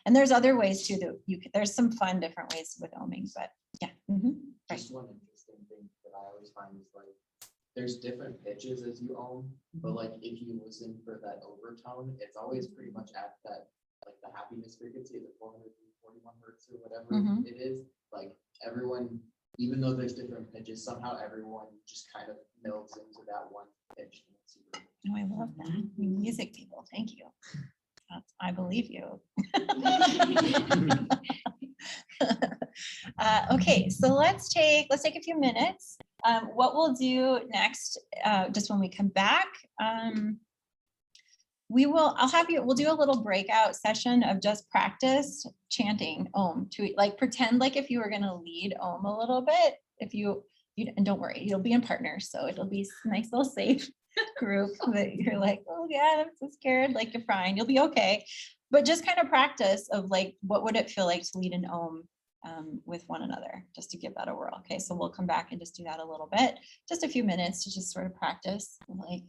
And there's other ways too that there's some fun different ways with Oming, but yeah. Right. Just one interesting thing that I always find is like, there's different pitches as you own, but like if you listen for that overtone, it's always pretty much at that, like the happiness frequency, the 441 hertz or whatever Mhm. it is. Like everyone, even though there's different pitches, somehow everyone just kind of melds into that one pitch. And it's super Oh, I love that. You music people, thank you. I believe you. Okay, so let's take a few minutes. What we'll do next, just when we come back, we'll do a little breakout session of just practice chanting Om to like pretend like if you were going to lead Om a little bit. And don't worry, you'll be in partners, so it'll be nice little safe group that you're like, oh yeah, I'm so scared, like you're fine, you'll be okay. But just kind of practice of like, what would it feel like to lead an Om with one another, just to give that a whirl. Okay, so we'll come back and just do that a little bit, just a few minutes to just sort of practice like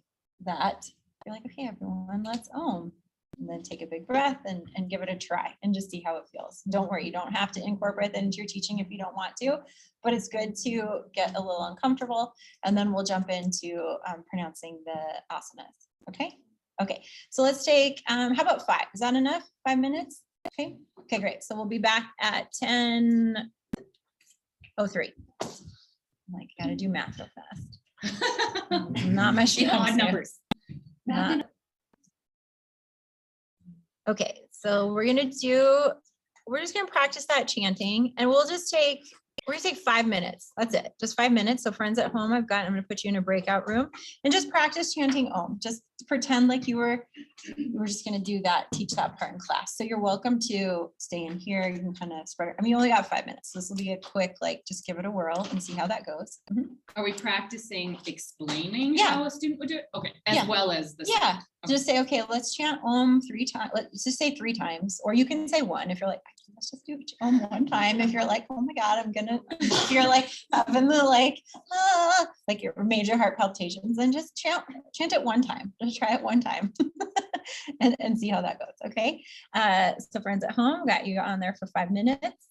that. You're like, okay, everyone, let's Om. And then take a big breath and give it a try and just see how it feels. Don't worry, you don't have to incorporate that into your teaching if you don't want to, but it's good to get a little uncomfortable. And then we'll jump into pronouncing the asanas. Okay. Okay. So let's take, how about 5? Is that enough? 5 minutes? Okay. Okay, great. So we'll be back at 10:03. Like, gotta do math real fast. Not my sheet. Odd numbers. Okay, so we're just gonna practice that chanting, and we're gonna take 5 minutes. That's it, just 5 minutes. So friends at home, I'm gonna put you in a breakout room and just practice chanting Om. Just pretend like we're just gonna do that, teach that part in class. So you're welcome to stay in here. You can kind of spread. I mean, you only got 5 minutes. So this will be a quick, like, just give it a whirl and see how that goes. Are we practicing explaining Yeah. how a student would do it? Okay, as Yeah. well as the. Yeah, just say, okay, let's chant Om 3 times. Let's just say 3 times, or you can say 1 if you're like, let's just do Om 1 time. If you're like, oh my God, if you're like having the like your major heart palpitations, then just chant it 1 time. Just try it 1 time and see how that goes. Okay. So friends at home, got you on there for 5 minutes.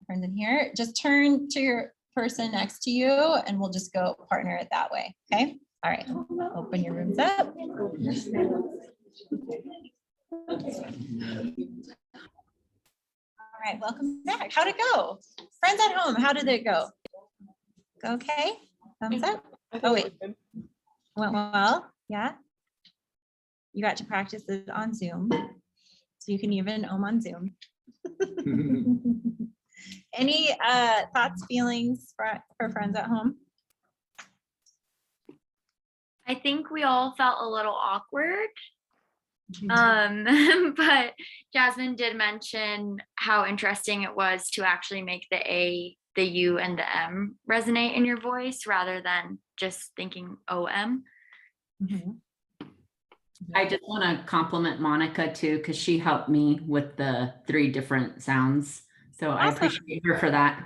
Friends in here, just turn to your person next to you and we'll just go partner it that way. Okay. All right. Open your rooms up. All right, welcome back. How'd it go? Friends at home, how did it go? Okay, thumbs up. Oh, wait. Went well, yeah? You got to practice it on Zoom, so you can even Om on Zoom. Any thoughts, feelings for friends at home? I think we all felt a little awkward. But Jasmine did mention how interesting it was to actually make the A, the U, and the M resonate in your voice rather than just thinking OM. I just want to compliment Monica too, because she helped me with the 3 different sounds. So I Awesome. appreciate her for that.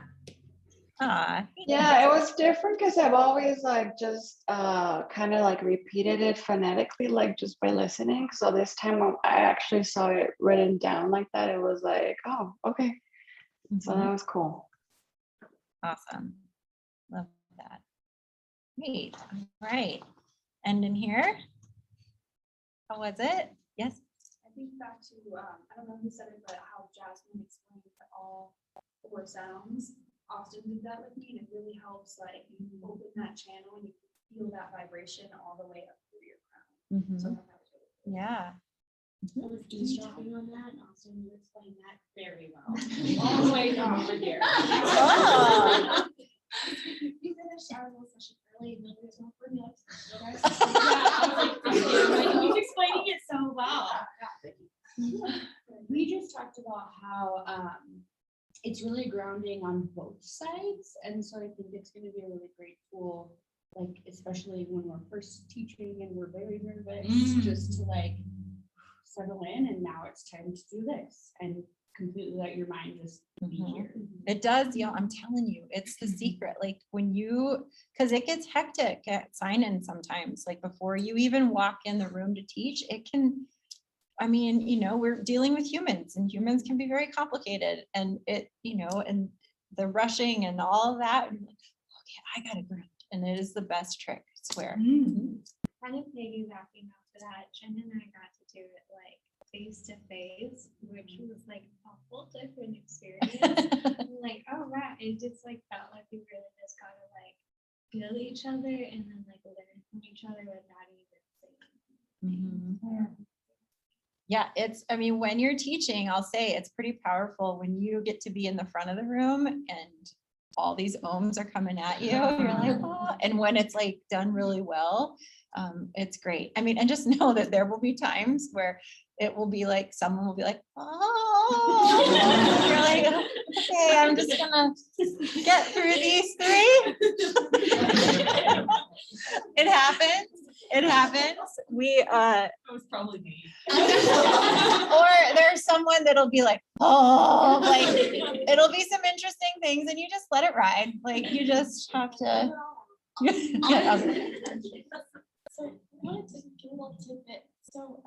Yeah, it was different because I've always like just kind of like repeated it phonetically, like just by listening. So this time when I actually saw it written down like that, it was like, oh, okay. So that was cool. Awesome. Love that. Great. All right. And in here, how was it? Yes. I think back to, I don't know who said it, but how Jasmine explained that all 4 sounds. Austin did that with me, and it really helps, like, you open that channel and you feel that vibration all the way up through your crown. So I thought that was really cool. Yeah. I was eavesdropping on that, and Austin, you explained that very well. All the way down over here. Oh. You finished our little session early, and then there's no for notes. Yeah, I was like, he's explaining it so well. We just talked about how it's really grounding on both sides, and so I think it's going to be a really great tool, like especially when we're first teaching and we're very nervous, just to like settle in, and now it's time to do this and completely let your mind just be here. It does, I'm telling you, it's the secret. Like when because it gets hectic at sign-in sometimes, like before you even walk in the room to teach, it can, I mean, we're dealing with humans, and humans can be very complicated, and and the rushing and all of that. And like, okay, I got to ground, and it is the best trick, I swear. Kind of piggybacking off of that, Jen and I got to do it like face to face, which was like a whole different experience. Like, oh right, it just like felt like we really just gotta like feel each other and then like learn from each other without even saying. Yeah, I mean, when you're teaching, I'll say it's pretty powerful when you get to be in the front of the room and all these ohms are coming at you. You're like, oh, and when it's like done really well, it's great. I mean, and just know that there will be times where it will be like, someone will be like, oh, you're like, okay, I'm just gonna get through these 3. It happens. It happens. It was probably me. Or there's someone that'll be like, oh, like it'll be some interesting things, and you just let it ride. Like you just have to. So I wanted to give a little tidbit. So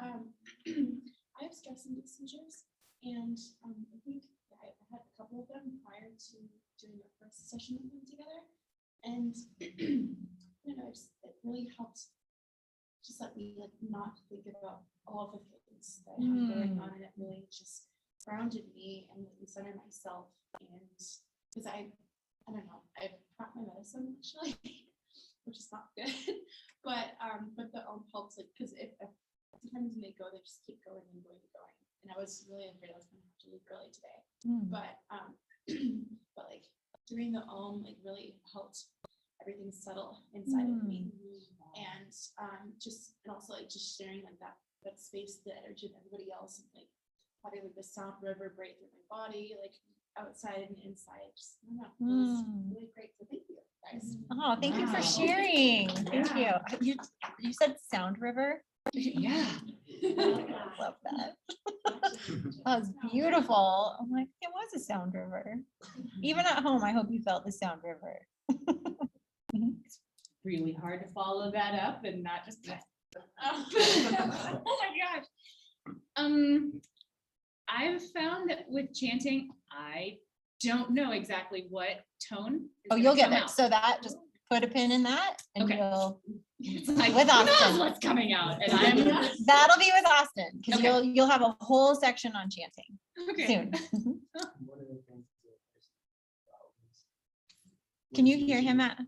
just let me like not think about all the things that I have going on, and it really just grounded me and let me center myself. And because I don't know, I brought my medicine actually, which is not good, but the helps, like, because if sometimes when they go, they just keep going and going and going, and I was really afraid I was gonna have to leave early today, but but like doing the like really helped everything settle inside of me, and also like just sharing like that space, the energy of everybody else, and like having like the sound reverberate through my body, like outside and inside. Just I don't know, it was really great. So thank you guys. Oh, thank you for sharing. Thank you. You said Sound River? Yeah. I love that. That was beautiful. I'm like, it was a sound river. Even at home, I hope you felt the sound river. Really hard to follow that up and not just. Oh my gosh. I've found that with chanting, I don't know exactly what tone. is Oh, gonna you'll get come it. out. So that, just put a pin in that and Okay. you'll, It's like, with who knows Austin. what's coming out, and I'm That'll be with Austin, because Okay. you'll have a whole section on chanting okay. soon. One of the things that Can you hear him at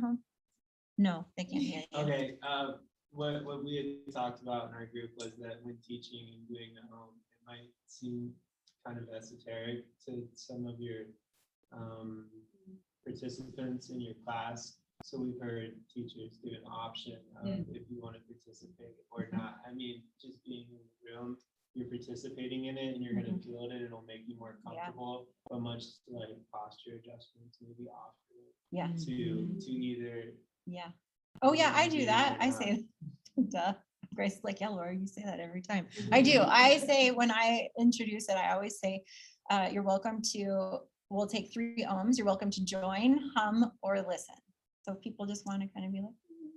home? No, they can't hear you. Okay, what we had talked about in our group was that when teaching and doing at home, it might seem kind of esoteric to some of your participants in your class. So we've heard teachers give an option of if you want to participate or not. I mean, just being in the room, you're participating in it and you're gonna feel it and it'll make you more comfortable, but much like posture adjustments maybe offer Yeah. to either. Yeah. Oh yeah, I do that. I say, duh. Grace is like, yeah, Laura, you say that every time. I do. I say, when I introduce it, I always say, you're welcome to, we'll take 3 ohms. You're welcome to join, hum, or listen. So if people just want to kind of be like,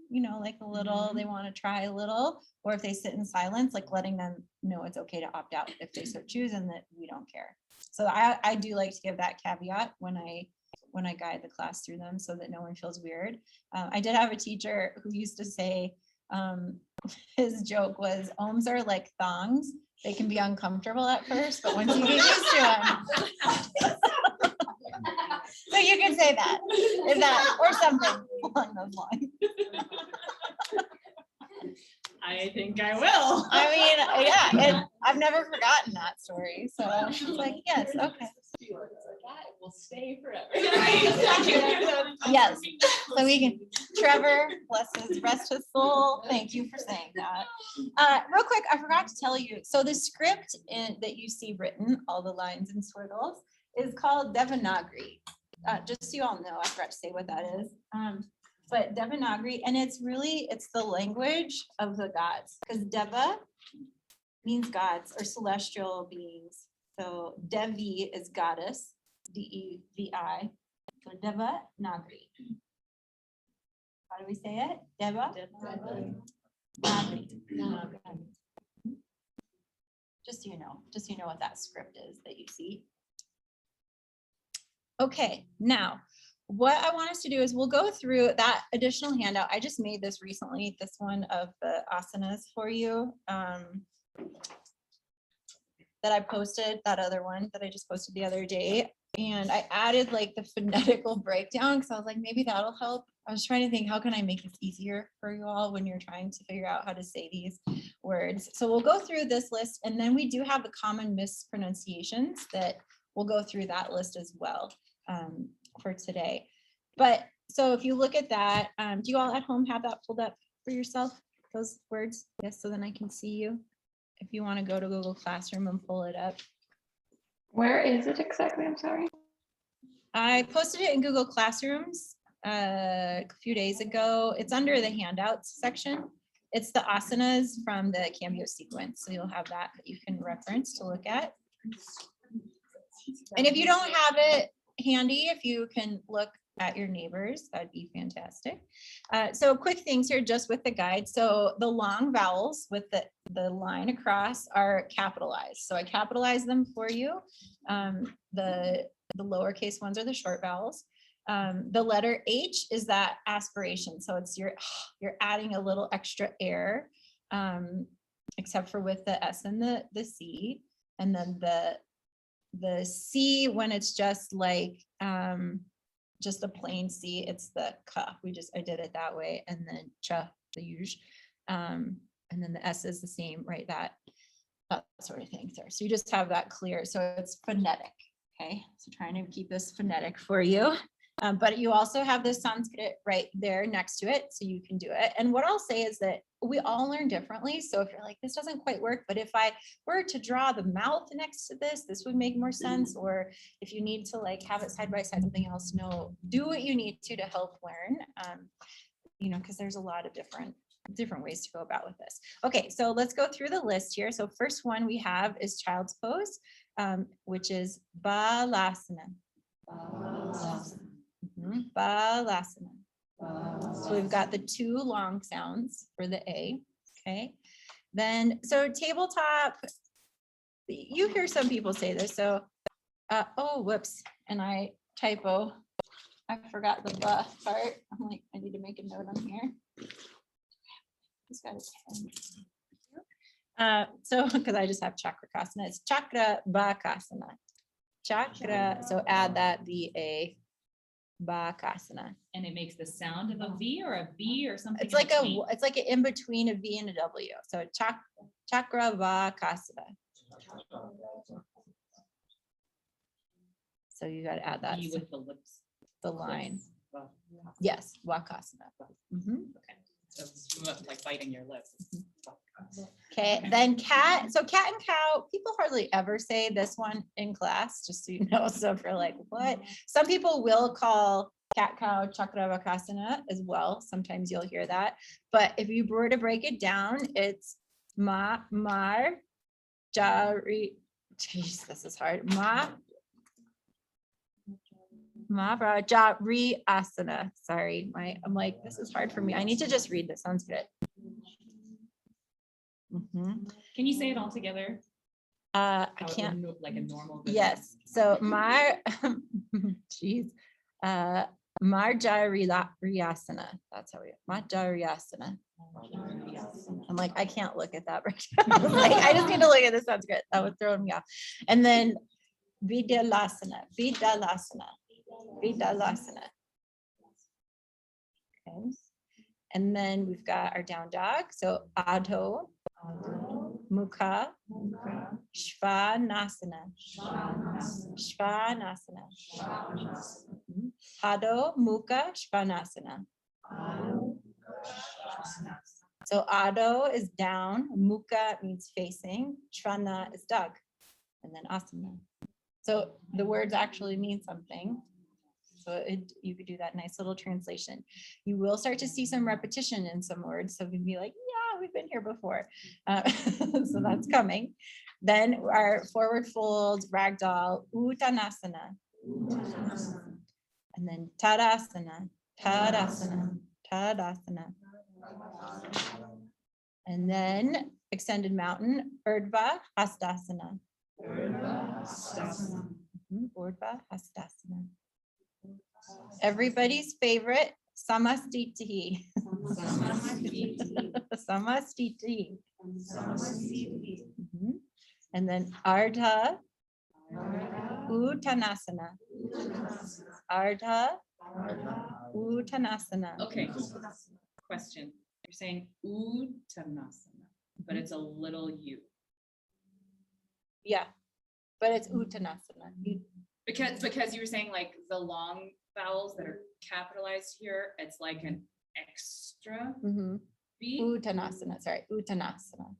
you know, like a little, they want to try a little, or if they sit in silence, like letting them know it's okay to opt out if they so choose and that we don't care. So I do like to give that caveat when I guide the class through them so that no one feels weird. I did have a teacher who used to say, his joke was, ohms are like thongs. They can be uncomfortable at first, but once you get used to them. So you can say that, if that, or something along those lines. I think I will. I mean, yeah, I've never forgotten that story. So it's like, yes, okay. That will stay forever. Yes. So we can, Trevor, rest his soul. Thank you for saying that. Real quick, I forgot to tell you. So the script that you see written, all the lines and swirls, is called Devanagari. Just so you all know, I forgot to say what that is. But Devanagari, and it's the language of the gods, because Deva means gods or celestial beings. So Devi is goddess, Devi. So Devanagari. How do we say it? Deva? Nagari. Just so you know what that script is that you see. Okay, now what I want us to do is we'll go through that additional handout. I just made this recently, this one of the asanas for you. That I posted, that other one that I just posted the other day. And I added like the phonetical breakdown because I was like, maybe that'll help. I was trying to think, how can I make this easier for you all when you're trying to figure out how to say these words? So we'll go through this list, and then we do have the common mispronunciations that we'll go through that list as well for today. But so if you look at that, do you all at home have that pulled up for yourself, those words? Yes, so then I can see you. If you want to go to Google Classroom and pull it up. Where is it exactly? I'm sorry. I posted it in Google Classrooms a few days ago. It's under the handouts section. It's the asanas from the Cambio sequence. So you'll have that you can reference to look at. And if you don't have it handy, if you can look at your neighbors, that'd be fantastic. So quick things here just with the guide. So the long vowels with the line across are capitalized. So I capitalize them for you. The lowercase ones are the short vowels. The letter H is that aspiration. So it's you're adding a little extra air, except for with the S and the C. And then the C, when it's just like just a plain C, it's the ka. I did it that way. And then cha, the usual. And then the S is the same, right? That sort of thing there. So you just have that clear. So it's phonetic. Okay. So trying to keep this phonetic for you. But you also have the Sanskrit right there next to it, so you can do it. And what I'll say is that we all learn differently. So if you're like, this doesn't quite work, but if I were to draw the mouth next to this would make more sense. Or if you need to like have it side by side, something else, no, do what you need to help learn. You know, because there's a lot of different ways to go about with this. Okay, so let's go through the list here. So first one we have is child's pose, which is balasana. Balasana. So we've got the two long sounds for the A. Okay. Then, so tabletop, you hear some people say this. So, oh, whoops. And I typo. I forgot the ba part. I'm like, I need to make a note on here. This guy's so, because I just have chakrakasana. It's chakra bakasana. Chakra. So add that BA. Bakasana. And it makes the sound of a V or a B or something. It's like it's like an in between a V and a W. So chakra bakasana. So you got to add that. B with the lips. The line. Yes, wakasana. Okay. So it's like biting your lips. Okay, then cat. So cat and cow, people hardly ever say this one in class, just so you know. So if you're like, what? Some people will call cat cow chakravakasana as well. Sometimes you'll hear that. But if you were to break it down, it's mar jari. Jeez, this is hard. Jari asana. Sorry, I'm like, this is hard for me. I need to just read the Sanskrit. Can you say it all together? I How it would can't. move like a normal. rhythm? Yes. So geez, Marjariyasana. That's how we Marjariyasana. I'm like, I can't look at that right now. Like, I just need to look at the Sanskrit. That was throwing me off. And then Vidalasana. Okay. And then we've got our down dog. So Adho, Mukha, Shvanasana. Adho, Mukha, Shvanasana. So Adho is down, Mukha means facing, Shvana is dog, and then asana. So the words actually mean something. So you could do that nice little translation. You will start to see some repetition in some words. So we'd be like, yeah, we've been here before. So that's coming. Then our forward fold, ragdoll, uttanasana. And then tadasana. And then extended mountain, urdhva hastasana. Urdhva hastasana. Everybody's favorite, samastiti. Samastiti. And then ardha uttanasana. Ardha uttanasana. Okay. Question. You're saying uttanasana, but it's a little U. Yeah, but it's uttanasana. Because you were saying like the long vowels that are capitalized here, it's like an extra B. Uttanasana, sorry, uttanasana.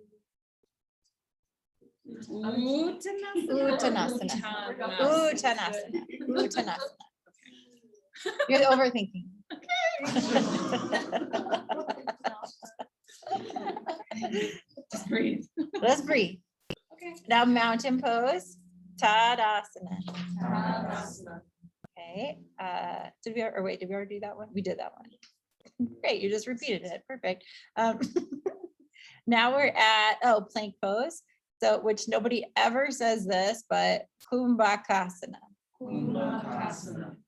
Uttanasana. Uttanasana. You're overthinking. Just breathe. Let's breathe. Okay. Now mountain pose, Tadasana. Okay. Did we already do that one? We did that one. Great, you just repeated it. Perfect. Now we're at plank pose. So which nobody ever says this, but Kumbhakasana.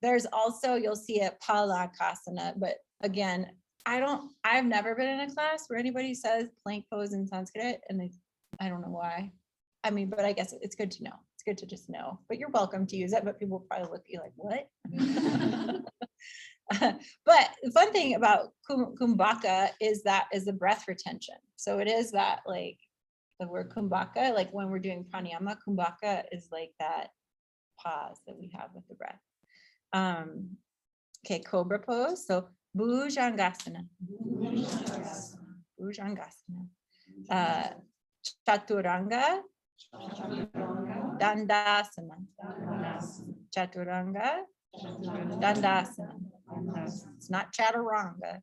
There's also, you'll see it palakasana, but again, I've never been in a class where anybody says plank pose in Sanskrit, and I don't know why. I mean, but I guess it's good to know. It's good to just know, but you're welcome to use it, but people will probably look at you like, what? But the fun thing about kumbhaka is the breath retention. So it is that, like, the word kumbhaka, like when we're doing pranayama, kumbhaka is like that pause that we have with the breath. Okay, cobra pose. So bhujangasana. Bhujangasana. Chaturanga. Dandasana. Chaturanga. Dandasana. It's not chaturanga.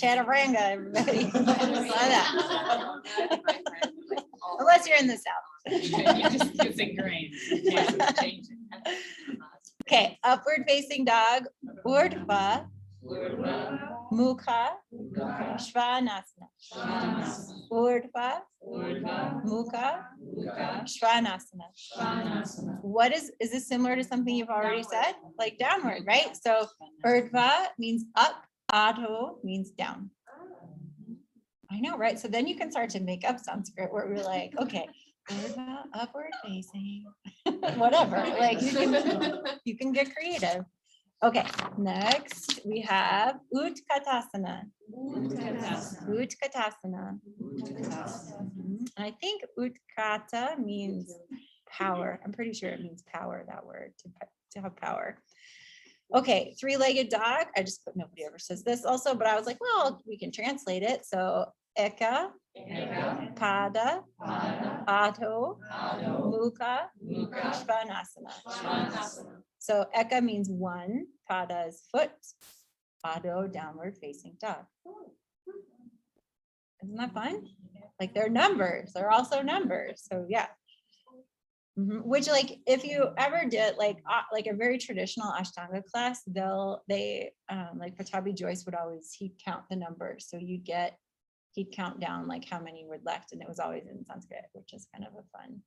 Chaturanga, everybody. Try that. Unless you're in the South. It's ingrained. You can't change it. Okay, upward facing dog, urdhva, mukha, svanasana. Urdhva, mukha, svanasana. What is this similar to something you've already said? Like downward, right? So urdhva means up, adho means down. I know, right? So then you can start to make up Sanskrit where we're like, okay, urdhva, upward facing, whatever. Like you can get creative. Okay, next we have utkatasana. Utkatasana. And I think utkata means power. I'm pretty sure it means power, that word, to have power. Okay, three-legged dog. I just put, nobody ever says this also, but I was like, well, we can translate it. So eka, pada, adho, mukha, svanasana. So eka means one, pada is foot, adho, downward facing dog. Isn't that fun? Like they're numbers, they're also numbers. So yeah. Which, like, if you ever did like a very traditional Ashtanga class, like Patabi Joyce would always, he'd count the numbers. So he'd count down like how many were left, and it was always in Sanskrit, which is kind of a fun.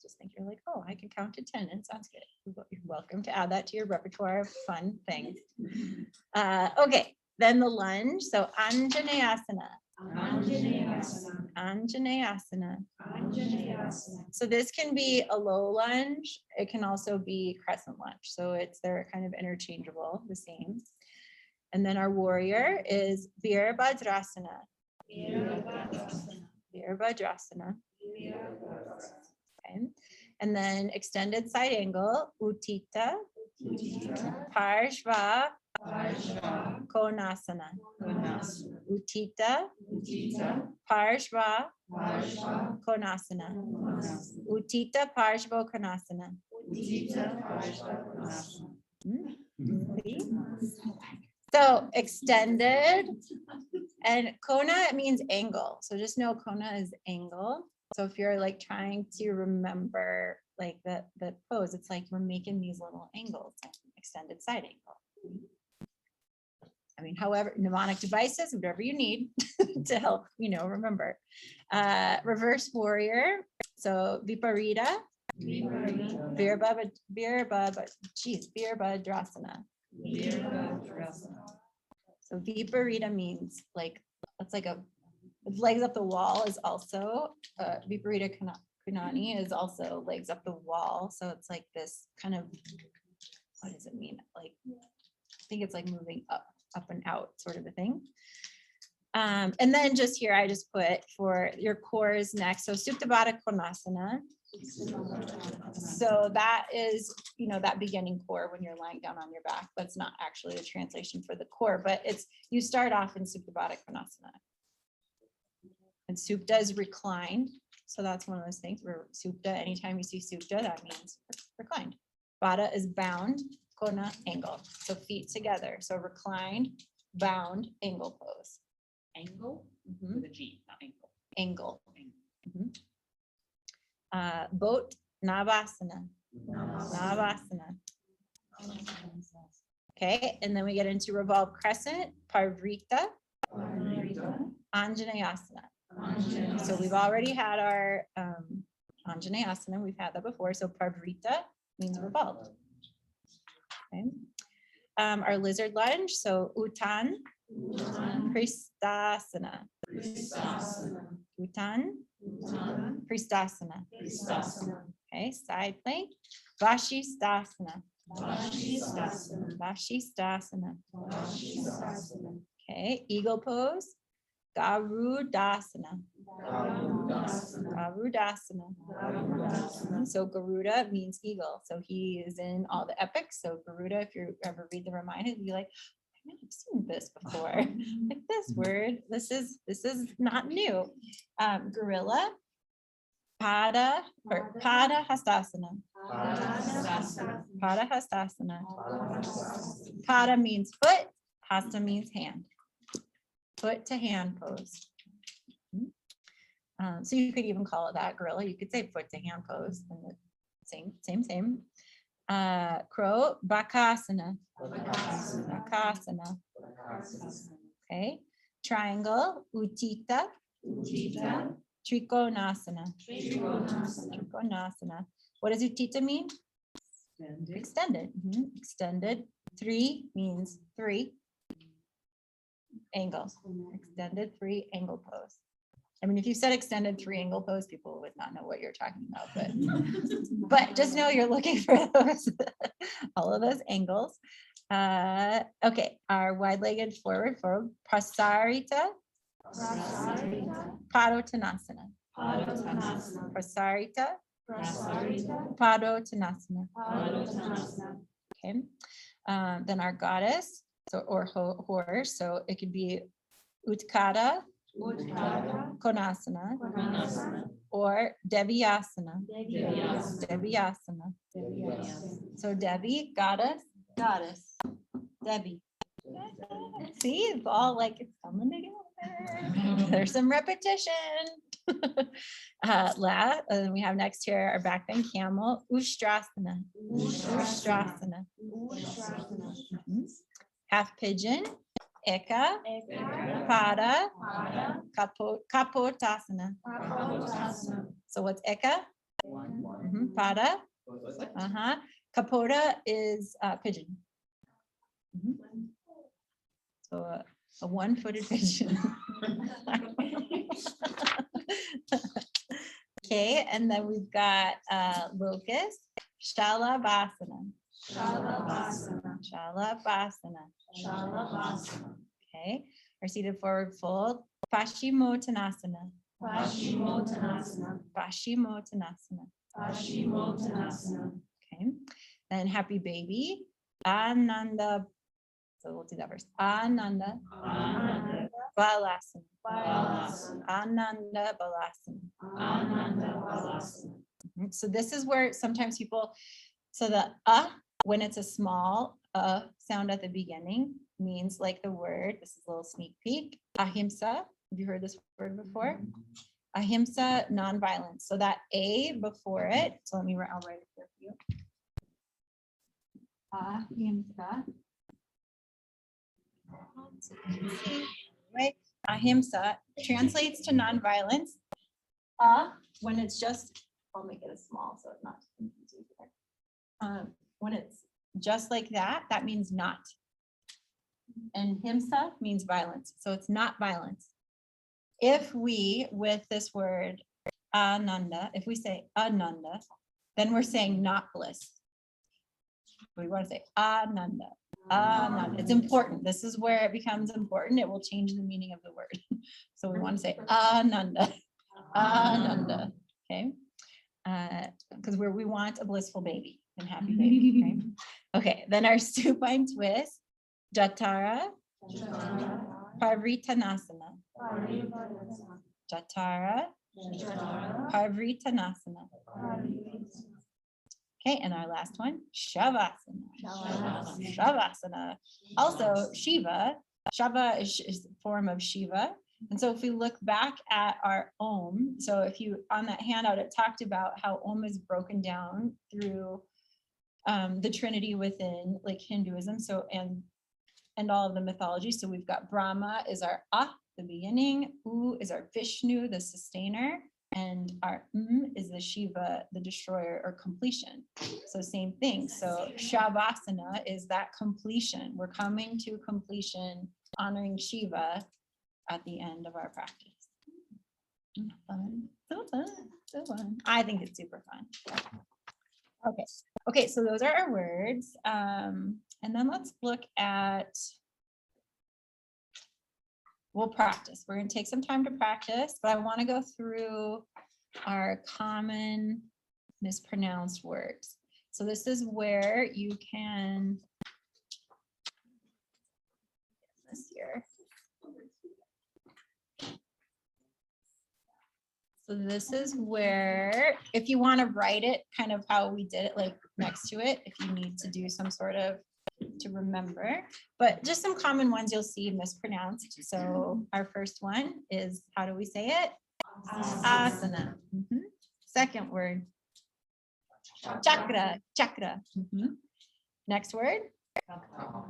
Just think you're like, oh, I can count to 10 in Sanskrit. You're welcome to add that to your repertoire of fun things. Okay, then the lunge. So Anjaneyasana. Anjaneyasana. So this can be a low lunge. It can also be crescent lunge. So they're kind of interchangeable, the same. And then our warrior is Virabhadrasana. Virabhadrasana. Okay. And then extended side angle, Uttita, Parshva, Konasana. Uttita, Parshva, Konasana. Uttita, Parshva, Konasana. See? So extended, and Kona, it means angle. So just know Kona is angle. So if you're like trying to remember like the pose, it's like we're making these little angles, extended side angle. I mean, however, mnemonic devices, whatever you need to help, remember. Reverse warrior. So Viparita. Virabhadrasana. So Viparita means like, it's like legs up the wall is also, Viparita Kunani is also legs up the wall. So it's like this kind of, what does it mean? Like, I think it's like moving up and out sort of a thing. And then just here, I just put for your core is next. So Supta Baddha Konasana. So that is, that beginning core when you're lying down on your back. That's not actually a translation for the core, but you start off in Supta Baddha Konasana. And Supta is reclined. So that's one of those things where Supta, anytime you see Supta, that means reclined. Baddha is bound, Kona, angle. So feet together. So reclined, bound, angle pose. Angle with a G, not ankle. Angle. Boat, Navasana. Navasana. Okay, and then we get into revolve crescent, Parvrita, Anjaneyasana. So we've already had our Anjaneyasana, we've had that before. So Parvrita means revolved. Okay. Our lizard lunge, so Uttan Pristasana. Uttan Pristasana. Okay, side plank. Vashistasana. Vashistasana. Okay, eagle pose. Garudasana. Garudasana. So Garuda means eagle. So he is in all the epics. So Garuda, if you ever read the Ramayana, you'll be like, I've seen this before. Like this word, this is not new. Gorilla, Pada or Pada Hastasana. Pada Hastasana. Pada means foot, Hasta means hand. Foot to hand pose. So you could even call it that, gorilla. You could say foot to hand pose. And the same. Crow, Bakasana. Bakasana. Okay. Triangle, Utthita. Trikonasana. Trikonasana. What does Utthita mean? Extended. Extended. 3 means 3 angles. Extended 3 angle pose. I mean, if you said extended 3 angle pose, people would not know what you're talking about, but just know you're looking for those, all of those angles. Okay, our wide-legged forward fold, Prasarita. Padottanasana. Prasarita. Padottanasana. Okay, then our goddess, so or horse, so it could be Utkata. Konasana or Devyasana. Devyasana. So Devi, goddess, Devi. See, it's all like it's coming together. There's some repetition. We have next here our back bend camel, Ustrasana. Ustrasana. Half pigeon. Eka, Pada, Kapotasana. So what's Eka? Pada. Kapota is pigeon. So a one-footed pigeon. Okay, and then we've got locust, Shalabhasana. Shalabhasana. Okay, our seated forward fold, Paschimottanasana. Okay, then happy baby, Ananda. So we'll do that first. Ananda Balasana. Ananda Balasana. So this is where sometimes people, so the when it's a small sound at the beginning means like the word, this is a little sneak peek, ahimsa. Have you heard this word before? Ahimsa, non-violence. So that A before it, so I'll write it here for you. Ahimsa. Right? Ahimsa translates to non-violence. When it's just, I'll make it a small so it's not confusing. When it's just like that, that means not. And himsa means violence. So it's not violence. If we, with this word, ananda, if we say ananda, then we're saying not bliss. We want to say ananda. Ananda. It's important. This is where it becomes important. It will change the meaning of the word. So we want to say ananda. Ananda. Okay. Because we want a blissful baby and happy baby. Right? Okay. Then our supine twist, Jatara. Parvritanasana. Jatara. Parvritanasana. Okay, and our last one, Shavasana. Shavasana. Also, Shiva. Shava is a form of Shiva. And so if we look back at our Om, so if you, on that handout, it talked about how Om is broken down through the Trinity within like Hinduism. So, and all of the mythology. So we've got Brahma is our the beginning. U is our Vishnu, the sustainer. And our is the Shiva, the destroyer or completion. So same thing. So Shavasana is that completion. We're coming to completion, honoring Shiva at the end of our practice. Fun. So fun. So fun. I think it's super fun. Okay. Okay. So those are our words. And then let's look at, we'll practice. We're going to take some time to practice, but I want to go through our common mispronounced words. So this is where you can, this here. So this is where, if you want to write it kind of how we did it, like next to it, if you need to do some sort of to remember, but just some common ones you'll see mispronounced. So our first one is, how do we say it? Asana. Second word, chakra, chakra. Next word,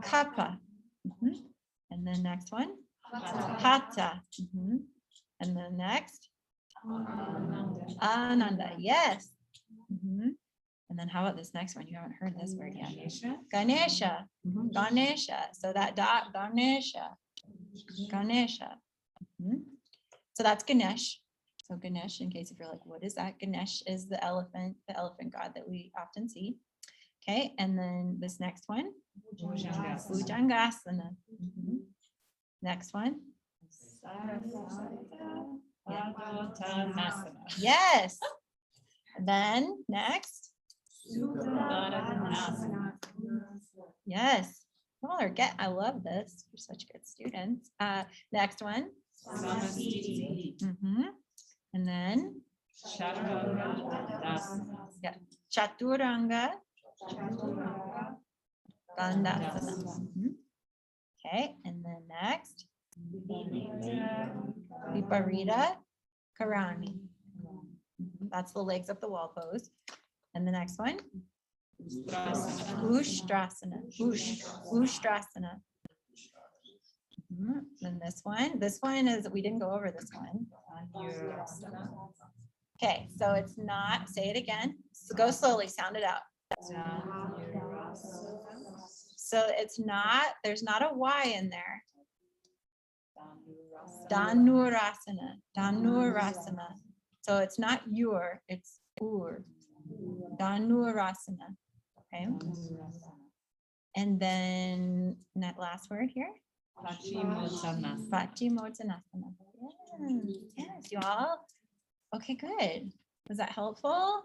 kapha. And then next one, hatha. And then next, ananda. Yes. And then how about this next one? You haven't heard this word yet. Ganesha. Ganesha. So that dot, Ganesha. Ganesha. So that's Ganesh. So Ganesh, in case if you're like, what is that? Ganesh is the elephant god that we often see. Okay, and then this next one, Bhujangasana. Next one. Yes. And then next. Yes. I love this. You're such good students. Next one. And then yeah, Chaturanga Dandasana. Okay, and then next Viparita Karani. That's the legs up the wall pose. And the next one, Ushtrasana. Ushtrasana. And this one is, we didn't go over this one. Okay, so it's not, say it again. So go slowly, sound it out. So it's not, there's not a Y in there. Dhanurasana. Dhanurasana. So it's not your, it's ur. Dhanurasana. Okay. And then that last word here. Paschimottanasana. Yes, you all. Okay, good. Was that helpful?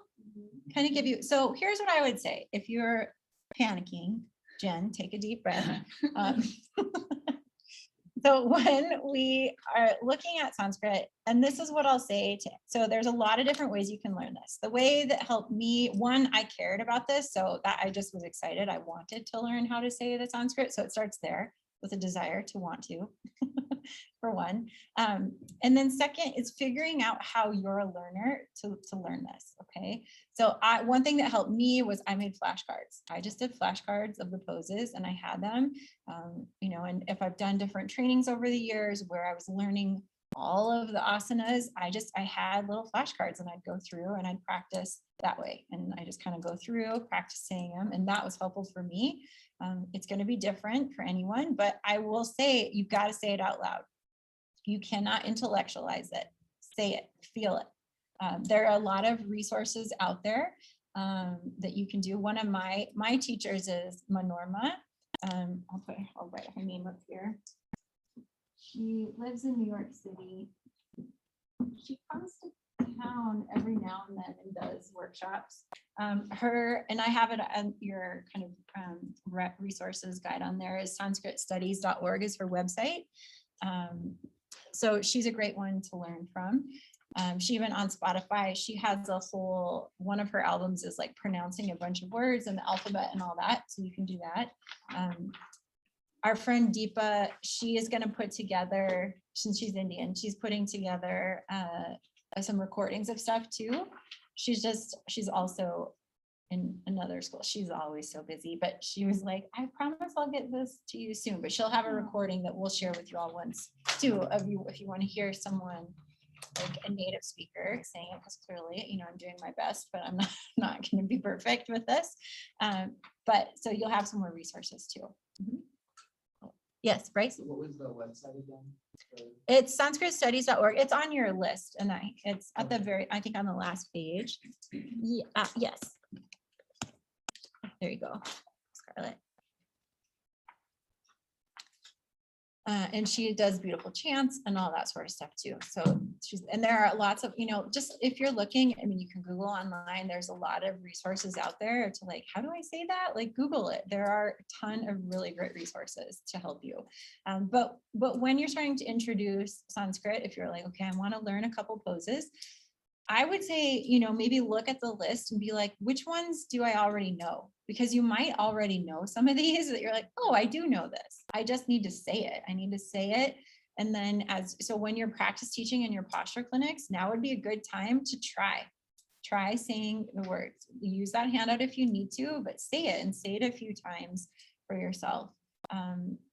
Kind of give you, so here's what I would say. If you're panicking, Jen, take a deep breath. So when we are looking at Sanskrit, and this is what I'll say to, so there's a lot of different ways you can learn this. The way that helped me, one, I cared about this, so that I just was excited. I wanted to learn how to say the Sanskrit. So it starts there with a desire to want to, for one. And then second is figuring out how you're a learner to learn this, okay? So one thing that helped me was I made flashcards. I just did flashcards of the poses and I had them, you know, and if I've done different trainings over the years where I was learning all of the asanas, I had little flashcards and I'd go through and I'd practice that way. And I just kind of go through practicing them, and that was helpful for me. It's going to be different for anyone, but I will say, you've got to say it out loud. You cannot intellectualize it. Say it, feel it. There are a lot of resources out there that you can do. One of my teachers is Manorma. I'll write her name up here. She lives in New York City. She comes to town every now and then and does workshops. Her, and I have it on your kind of resources guide on there, is sanskritstudies.org is her website. So she's a great one to learn from. She even on Spotify, she has a whole, one of her albums is like pronouncing a bunch of words and the alphabet and all that. So you can do that. Our friend Deepa, she is going to put together, since she's Indian, she's putting together some recordings of stuff too. She's also in another school. She's always so busy, but she was like, I promise I'll get this to you soon, but she'll have a recording that we'll share with you all once too, of you, if you want to hear someone like a native speaker saying it, because clearly, you know, I'm doing my best, but I'm not, not going to be perfect with this. But so you'll have some more resources too. Mhm. Yes, Bryce? So what was the website again? For- It's sanskritstudies.org. It's on your list, and it's at the very, I think on the last page. Yeah, yes. There you go, Scarlett. And she does beautiful chants and all that sort of stuff too. So and there are lots of, you know, just if you're looking, I mean, you can Google online, there's a lot of resources out there to like, how do I say that? Like Google it. There are a ton of really great resources to help you. But when you're starting to introduce Sanskrit, if you're like, okay, I want to learn a couple poses, I would say, you know, maybe look at the list and be like, which ones do I already know? Because you might already know some of these that you're like, oh, I do know this. I just need to say it. I need to say it. And then so when you're practice teaching in your posture clinics, now would be a good time to try saying the words. Use that handout if you need to, but say it and say it a few times for yourself.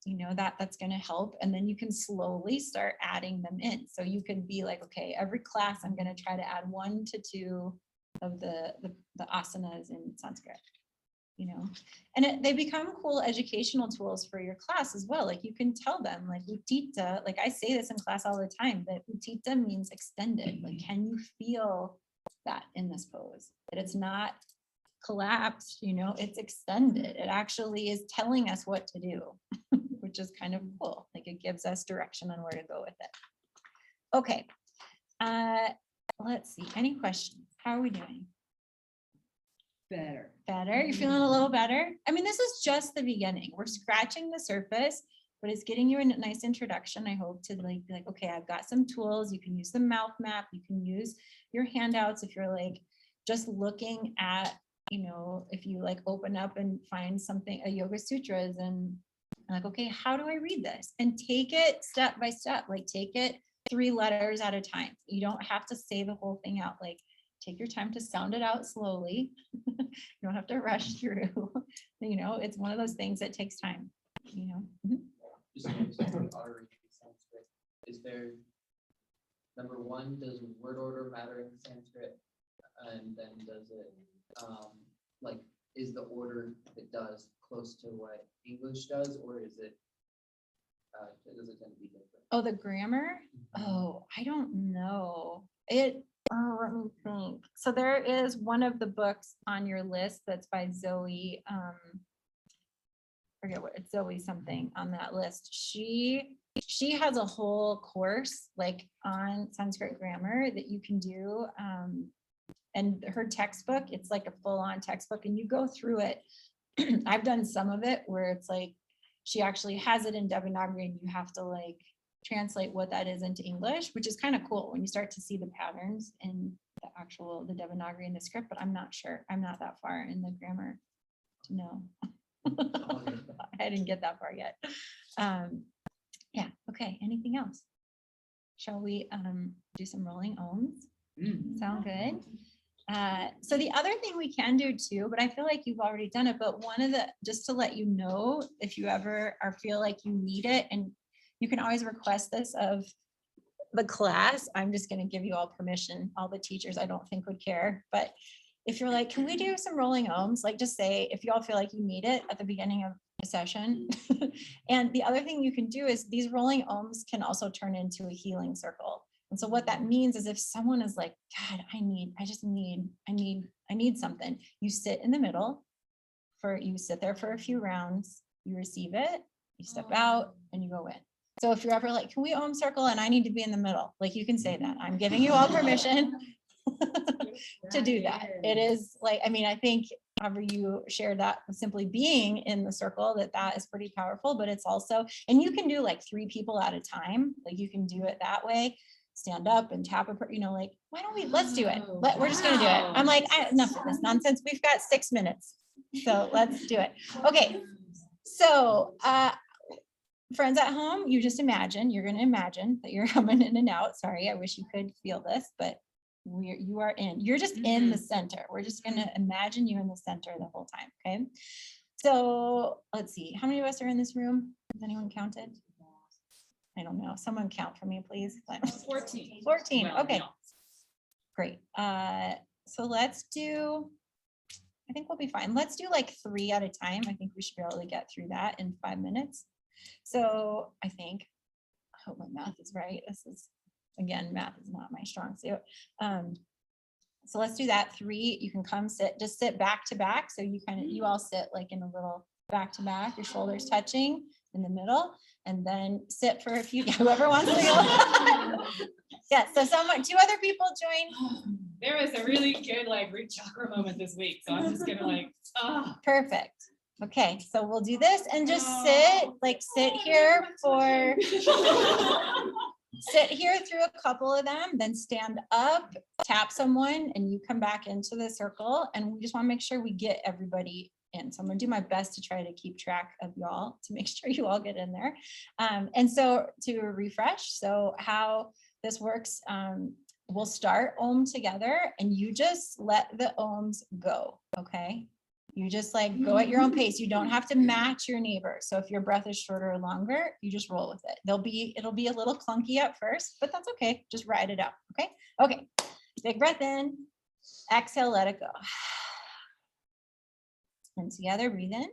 You know, that's going to help. And then you can slowly start adding them in. So you could be like, okay, every class I'm going to try to add 1 to 2 of the asanas in Sanskrit, you know, and they become cool educational tools for your class as well. Like you can tell them like Utthita, like I say this in class all the time, that Utthita means extended. Like, can you feel that in this pose? That it's not collapsed, you know, it's extended. It actually is telling us what to do, which is kind of cool. Like it gives us direction on where to go with it. Okay, let's see, any questions? How are we doing? Better. Better? You're feeling a little better? I mean, this is just the beginning. We're scratching the surface, but it's getting you a nice introduction. I hope to like, be like, okay, I've got some tools. You can use the mouth map. You can use your handouts if you're like just looking at, you know, if you like open up and find something, a yoga sutras, and like, okay, how do I read this? And take it step by step, like take it 3 letters at a time. You don't have to say the whole thing out. Like take your time to sound it out slowly. You don't have to rush through. You know, it's one of those things that takes time, you know. Mhm. Just curious, if we are reading Sanskrit, is there, number 1, does word order matter in Sanskrit? And then does it, like, is the order it does close to what English does, or is it, does it tend to be different? Oh, the grammar? Oh, I don't know. Let me think. So there is one of the books on your list that's by Zoe, forget what it's, Zoe something on that list. She has a whole course like on Sanskrit grammar that you can do. And her textbook, it's like a full-on textbook, and you go through it. I've done some of it where it's like she actually has it in Devanagari and you have to like translate what that is into English, which is kind of cool when you start to see the patterns in the Devanagari in the script, but I'm not sure. I'm not that far in the grammar to know. I didn't get that far yet. Yeah, okay, anything else? Shall we do some rolling ohms? Sound good? So the other thing we can do too, but I feel like you've already done it, but one of the, just to let you know, if you ever feel like you need it, and you can always request this of the class. I'm just going to give you all permission. All the teachers I don't think would care, but if you're like, can we do some rolling ohms? Like just say, if you all feel like you need it at the beginning of a session. And the other thing you can do is these rolling ohms can also turn into a healing circle. And so what that means is if someone is like, God, I need something, you sit in the middle you sit there for a few rounds, you receive it, you step out and you go in. So if you're ever like, can we ohm circle and I need to be in the middle, like you can say that. I'm giving you all permission to do that. It is like, I mean, I think however you share that simply being in the circle, that is pretty powerful, but it's also, and you can do like 3 people at a time. Like you can do it that way. Stand up and tap you know, like, why don't let's do it. We're just gonna do it. I'm like, enough of this nonsense. We've got 6 minutes. So let's do it. Okay. So friends at home, you're gonna imagine that you're coming in and out. Sorry, I wish you could feel this, but you are in. You're just in the center. We're just gonna imagine you in the center the whole time. Okay. So let's see. How many of us are in this room? Has anyone counted? I don't know. Someone count for me, please. 14. 14, Well, okay. no. Great. So let's do, I think we'll be fine. Let's do like 3 at a time. I think we should be able to get through that in 5 minutes. So I hope my math is right. This is, again, math is not my strong suit. So let's do that. 3, you can come just sit back to back. So you all sit like in a little back to back, your shoulders touching in the middle, and then sit for a few, whoever wants to go. Yeah, so 2 other people join. There was a really good like root chakra moment this week. So I'm just gonna like, Perfect. Okay, so we'll do this and just sit here for, sit here through a couple of them, then stand up, tap someone, and you come back into the circle. And we just want to make sure we get everybody in. So I'm gonna do my best to try to keep track of y'all to make sure you all get in there. And so to refresh, so how this works, we'll start Om together and you just let the Oms go, okay? You just like go at your own pace. You don't have to match your neighbor. So if your breath is shorter or longer, you just roll with it. It'll be a little clunky at first, but that's okay. Just ride it out, okay? Okay, big breath in, exhale, let it go. And together, breathe in.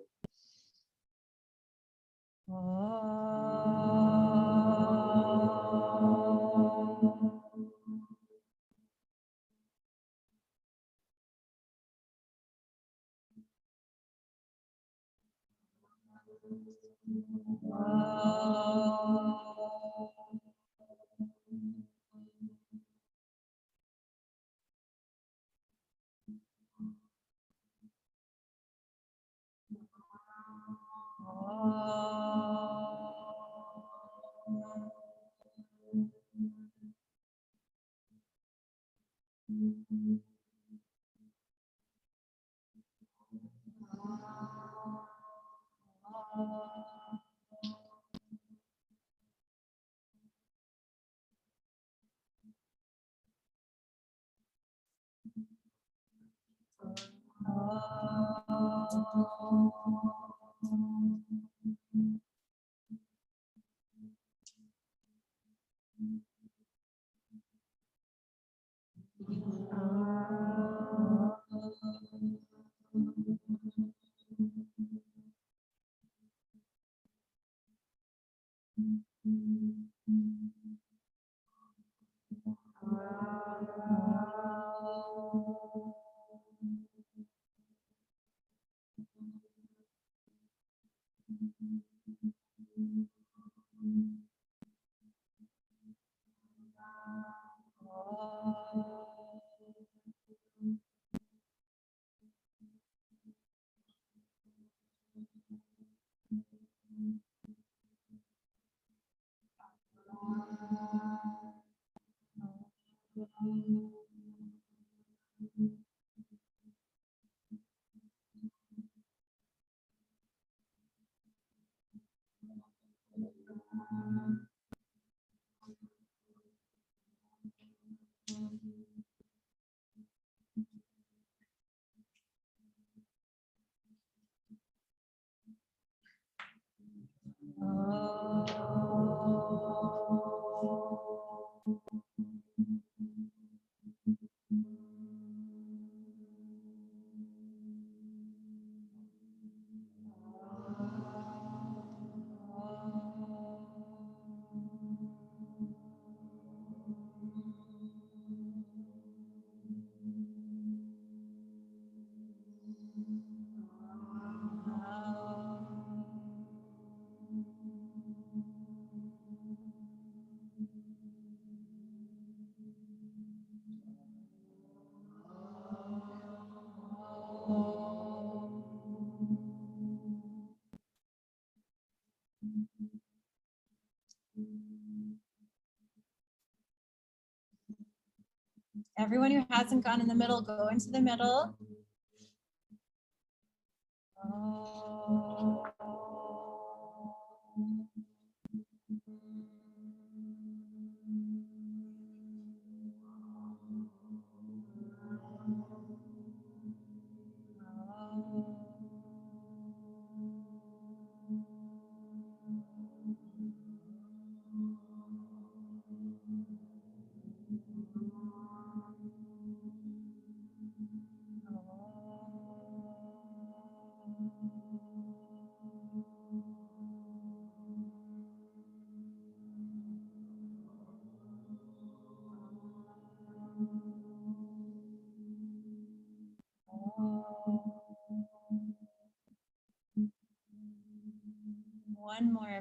Everyone who hasn't gone in the middle, go into the middle.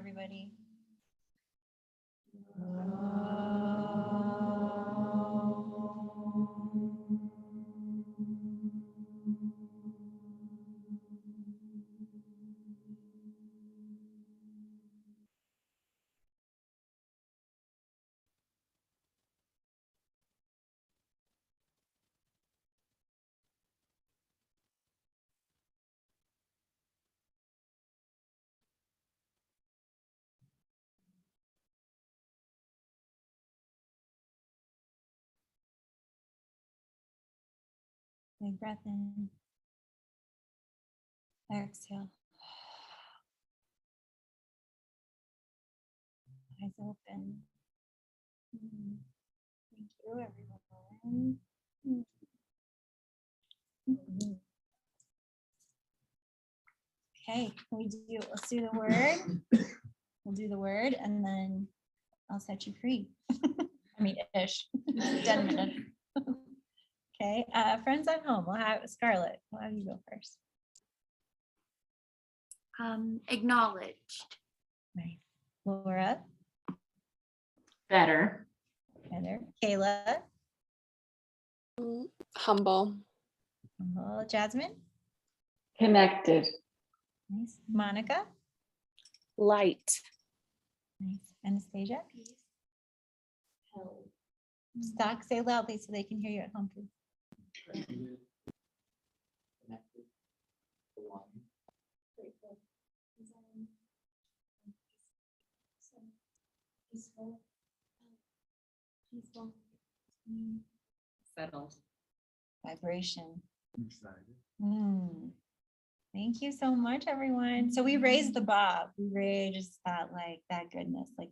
everybody. Big breath in. Exhale. Eyes open. Thank you, everyone. Okay, let's do the word. We'll do the word and then I'll set you free. I mean, ish, 10 minutes. Okay, friends at home, we'll have Scarlett. We'll have you go first. Acknowledged. Nice. Laura, Better. Heather, Kayla, Humble. Jasmine, Connected. nice. Monica, Light. nice. Anastasia, Held. Stock, say loudly so they can hear you at home, please. Connected. Belong. Grateful. Peaceful. Peaceful. Settled. Vibration. Excited. Thank you so much, everyone. So we raised the bar. We raised that goodness, like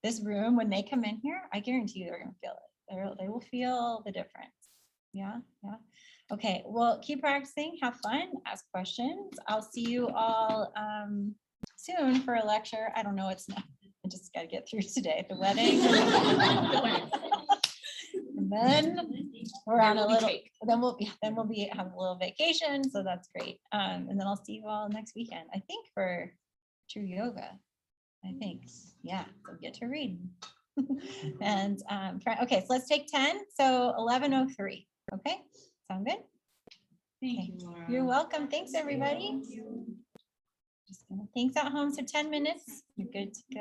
this room. When they come in here, I guarantee you they're gonna feel it. They will feel the difference. Yeah. Okay. Well, keep practicing. Have fun. Ask questions. I'll see you all soon for a lecture. I don't know. It's not. I just gotta get through today. The wedding. And then we're on a little, then we'll have a little vacation, so that's great. And then I'll see you all next weekend, I think, for true yoga. I think, yeah, so get to read. And okay, so let's take 10. So 11:03. Okay, sound good? Thank you, Laura. You're welcome. Thanks, everybody. Just gonna thanks at home. So 10 minutes. You're good to go.